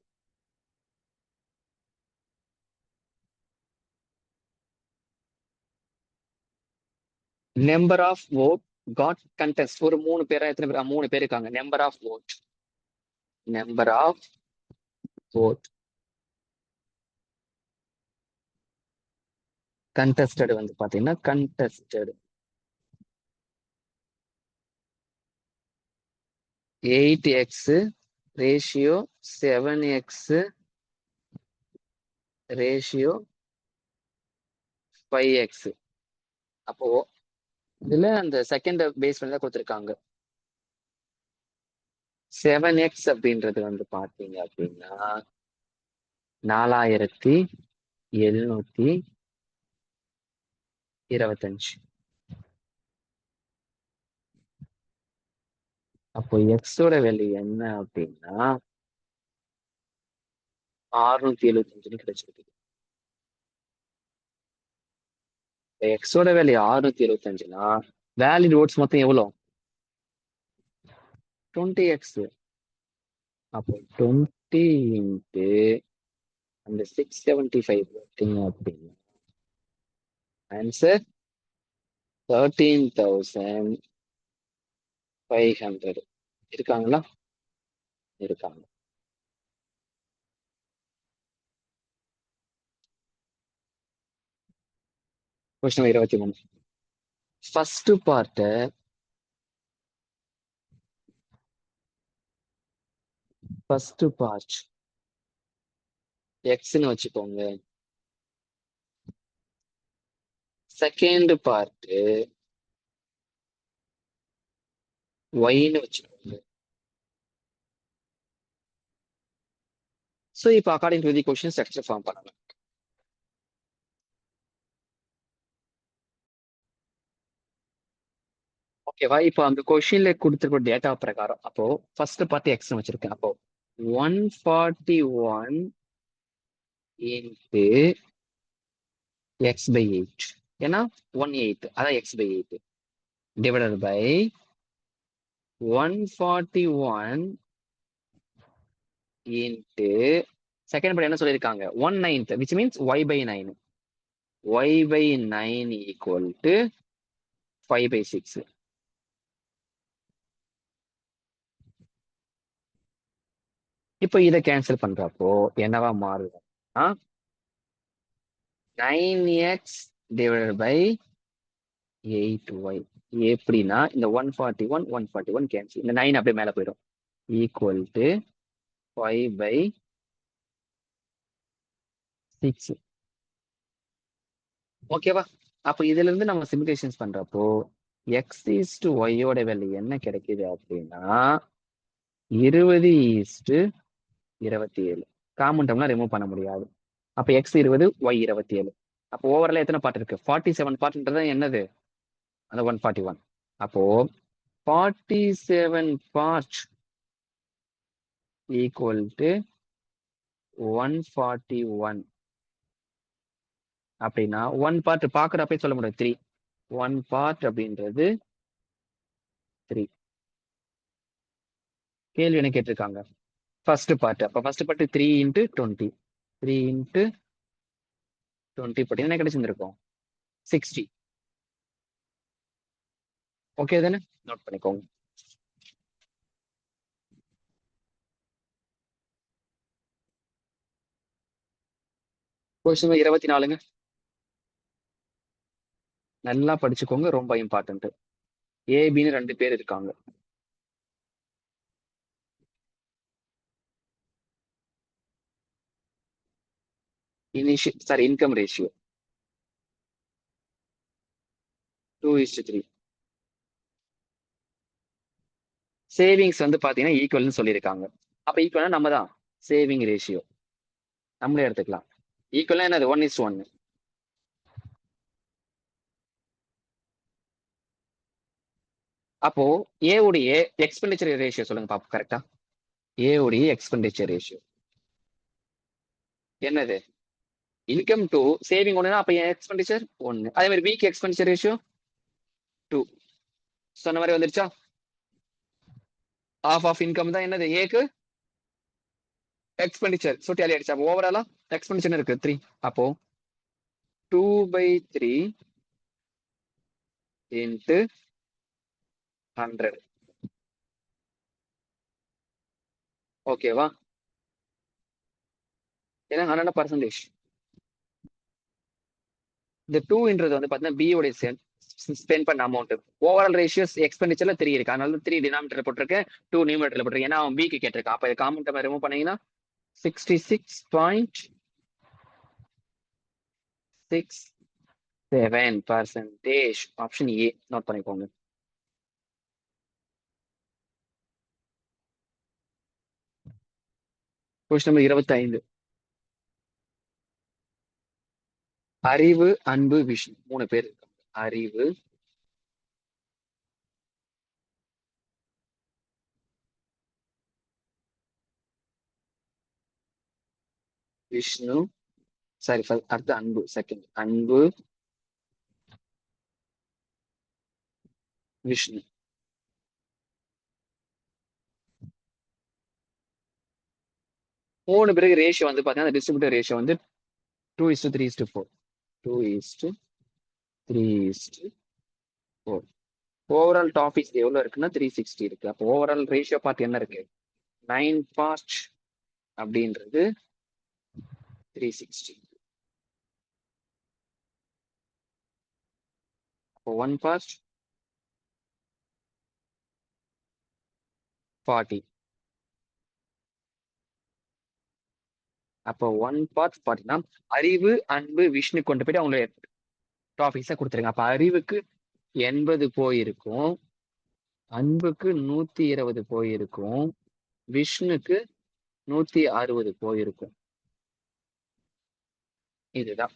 Number of vote got contest. ஒரு 3 பேரா எத்தனை பேர்? 3 பேர் இருக்காங்க. Number of vote. Number of vote contested வந்து பாத்தீங்கன்னா contested 8x ratio 7x ratio 5x. அப்போ இதுல அந்த செகண்ட் பேஸ் பண்ணி தான் கொடுத்துருக்காங்க. 7x அப்படின்றது வந்து பாத்தீங்க அப்படின்னா 4725. அப்போ எக்ஸோட வேல்யூ என்ன அப்படின்னா 675 கிடைச்சிருக்கு. எக்ஸோட வேல்யூ 675னா வேலிட் ஓட்ஸ் மொத்தம் எவ்வளவு? 20x. அப்போ 20 இன்ட்டு அந்த 675 பார்த்தீங்க அப்படின்னா ஆன்சர் 13,500. இருக்காங்களா? இருக்காங்க. கொஸ்டின் 23. ஃபர்ஸ்ட் பார்ட் எக்ஸ்ன்னு வச்சுக்கோங்க. செகண்ட் பார்ட் ஒய்ன்னு வச்சுக்கோங்க. ஸோ இப்போ according to the question structure form பண்ணலாம். ஓகேவா? இப்போ அந்த கொஸ்டின்ல கொடுத்துருக்க டேட்டா பிரகாரம் அப்போ ஃபர்ஸ்ட் பார்ட் எக்ஸ் வச்சிருக்கேன். அப்போ 141 இன்ட்டு எக்ஸ் பை 8. ஏன்னா 1/8 அதான் x by 8 divided by 141 into second part என்ன சொல்லியிருக்காங்க? 1/9 which means y by 9. y by 9 equal to 5/6. இப்போ இதை கேன்சல் பண்றப்போ என்னவா மாறுது? 9x divided by 8y. எப்படின்னா இந்த 141 கேன்சல். இந்த 9 அப்படியே மேல போயிடும். Equal to 5/6. 6. ஓகேவா? அப்ப இதுல இருந்து நம்ம சிமுலேஷன்ஸ் பண்றப்போ x/y வேல்யூ என்ன கிடைக்குது அப்படின்னா 20/27. காமன் டேர்ம்லாம் ரிமூவ் பண்ண முடியாது. அப்ப x 20, y 27. அப்போ ஓவரால எத்தனை பார்ட் இருக்கு? 47 பார்ட்ன்றது என்னது? அந்த 141. அப்போ 47 பார்ட் ஈக்குவல் டு 141. அப்படின்னா 1 பார்ட் பாக்குறப்பே சொல்ல முடியும் 3. 1 பார்ட் அப்படின்றது 3. கேள்வி என்ன கேட்டிருக்காங்க? First part. அப்ப ஃபர்ஸ்ட் பார்ட் 3 இன்ட்டு 20. 3 இன்ட்டு 20 போட்டு என்ன கிடைச்சிருந்திருக்கும்? 60. ஓகே தானே? நோட் பண்ணிக்கோங்க. கொஸ்டின் 24ங்க. நல்லா படிச்சுக்கோங்க, ரொம்ப இம்பார்ட்டன்ட். ஏபின்னு 2 பேர் இருக்காங்க. Income ratio 2:3. சேவிங்ஸ் வந்து பாத்தீங்கன்னா ஈக்குவல்னு சொல்லியிருக்காங்க. அப்ப ஈக்குவல்னா நம்ம தான் சேவிங் ரேஷியோ நம்மளே எடுத்துக்கலாம். ஈக்குவல்னா என்னது? 1:1. அப்போ ஏ உடைய எக்ஸ்பெண்டிச்சர் ரேஷியோ சொல்லுங்க பாப்போம் கரெக்டா. ஏ உடைய எக்ஸ்பெண்டிச்சர் ரேஷியோ என்னது? இன்கம் டு சேவிங் 1னா அப்ப எக்ஸ்பெண்டிச்சர் 1. அதே மாதிரி வீக் எக்ஸ்பெண்டிச்சர் ரேஷியோ 2. சொன்ன மாதிரி வந்துருச்சா? ஆஃப் இன்கம் தான் என்னது? ஏக்கு எக்ஸ்பெண்டிச்சர். ஸோ டேலி ஆயிடுச்சு. அப்போ ஓவராலா எக்ஸ்பெண்டிச்சர் இருக்கு 3. அப்போ 2/3 இன்ட்டு 100. ஓகேவா? ஏன்னா 100%. இந்த 2ன்றது வந்து பாத்தீங்கன்னா பி உடைய ஸ்பெண்ட் பண்ண அமௌண்ட். ஓவரால் ரேஷியோஸ் எக்ஸ்பெண்டிச்சர்ல 3 இருக்கு. அதனால 3 டினாமினேட்டர் போட்டிருக்கேன், 2 நியூமரேட்டர்ல போட்டிருக்கேன். ஏன்னா அவன் பிக்கு கேட்டிருக்கான். அப்ப காமன் டேர்ம் ரிமூவ் பண்ணீங்கன்னா 66.67%. ஆப்ஷன் ஏ நோட் பண்ணிக்கோங்க. Question number 25. அறிவு, அன்பு, விஷ்ணு 3 பேர் இருக்காங்க. அறிவு, விஷ்ணு, சாரி அடுத்து அன்பு செகண்ட். அன்பு, விஷ்ணு. 3 பேருக்கு ரேஷியோ வந்து பாத்தீங்கன்னா டிஸ்ட்ரிபியூட்டர் ரேஷியோ வந்து 2:3:4. 2:3:4. ஓவரால் டாபிக்ஸ் எவ்வளவு இருக்குன்னா 360 இருக்கு. அப்போ ஓவரால் ரேஷியோ பார்ட் என்ன இருக்கு? 9 பார்ட் அப்படின்றது 360. அப்போ 1 பார்ட் 40. அப்போ 1 பார்ட் 40னா அறிவு, அன்பு, விஷ்ணு கொண்டு போயிட்டு அவங்களுடைய டாபிக்ஸை கொடுத்துருங்க. அப்ப அறிவுக்கு 80 போயிருக்கும், அன்புக்கு 120 போயிருக்கும், விஷ்ணுக்கு 160 போயிருக்கும். இதுதான்.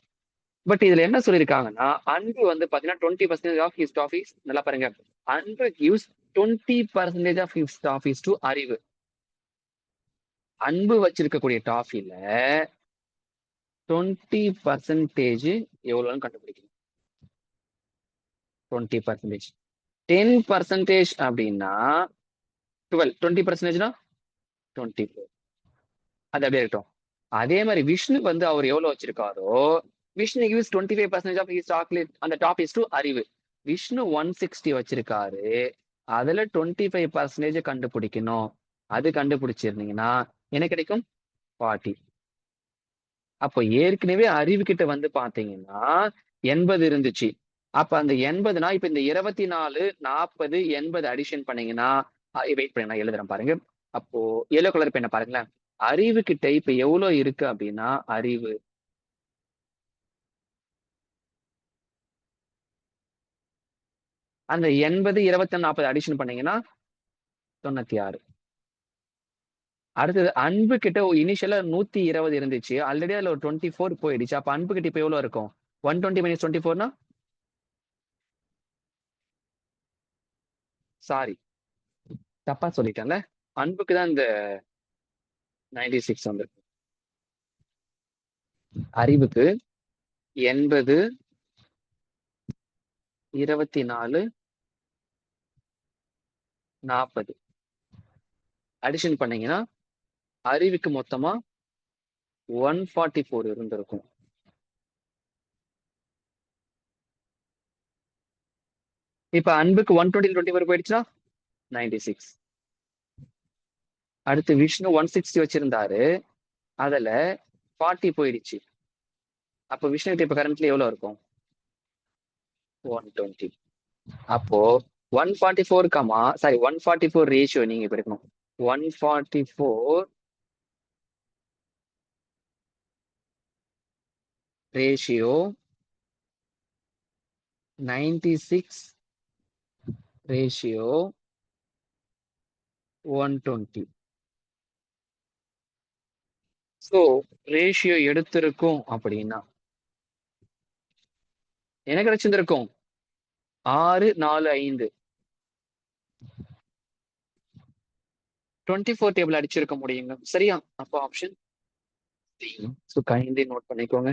பட் இதுல என்ன சொல்லியிருக்காங்கன்னா அன்பு வந்து பாத்தீங்கன்னா 20% ஆஃப் ஹிஸ் டாபிக்ஸ். நல்லா பாருங்க, Anbu gives 20% of his topics to Arivu. Anbu வச்சிருக்கக்கூடிய டாபில 20% எவ்வளவுன்னு கண்டுபிடிக்கணும். 20%. 10% அப்படின்னா 12. 20%னா 24. அது அப்படியே இருக்கட்டும். அதே மாதிரி விஷ்ணு வந்து அவர் எவ்வளவு வச்சிருக்காரோ, Vishnu gives 25% of his chocolate அந்த டாப் இஸ் டு அறிவு. விஷ்ணு 160 வச்சிருக்காரு, அதுல 25% கண்டுபிடிக்கணும். அது கண்டுபிடிச்சிருந்தீங்கன்னா என்ன கிடைக்கும்? 40. அப்போ ஏற்கனவே அறிவு கிட்ட வந்து பாத்தீங்கன்னா 80 இருந்துச்சு. அப்ப அந்த 80னா இப்ப இந்த 24, 40, 80 அடிஷன் பண்ணீங்கன்னா வெயிட் பண்ணி நான் எழுதுறேன் பாருங்க. அப்போ எல்லோ கலர் பெண்ணை பாருங்களேன். அறிவு கிட்ட இப்ப எவ்வளவு இருக்கு அப்படின்னா அறிவு அந்த 80 21 40 அடிஷன் பண்ணீங்கன்னா 96. அடுத்தது அன்பு கிட்ட இனிஷியலா 120 இருந்துச்சு. ஆல்ரெடி அதுல ஒரு 24 போயிடுச்சு. அப்ப அன்பு கிட்ட இப்ப எவ்வளவு இருக்கும்? 120 மைனஸ் 24னா சாரி, தப்பா சொல்லிட்டேன்ல. அன்புக்கு தான் இந்த 96 வந்து. அறிவுக்கு 80 24 40 அடிஷன் பண்ணீங்கன்னா அறிவுக்கு மொத்தமா 144 இருந்திருக்கும். இப்ப அன்புக்கு 120 24 போயிடுச்சுன்னா 96. அடுத்து விஷ்ணு 160 வச்சிருந்தாரு. அதுல 40 போயிடுச்சு. அப்ப விஷ்ணு கிட்ட இப்ப கரண்ட்ல எவ்வளவு இருக்கும்? 120. அப்போ 144 சாரி 144 ரேஷியோ நீங்க இப்ப எடுக்கணும். 144 ரேஷியோ 96 ரேஷியோ 120. சோ ரேஷியோ எடுத்திருக்கும் அப்படின்னா என்ன கிடைச்சிருந்திருக்கும்? 6 4 5 24 டேபிள் அடிச்சிருக்க முடியுங்க. சரியா? அப்போ option C. So kindly note பண்ணிக்கோங்க.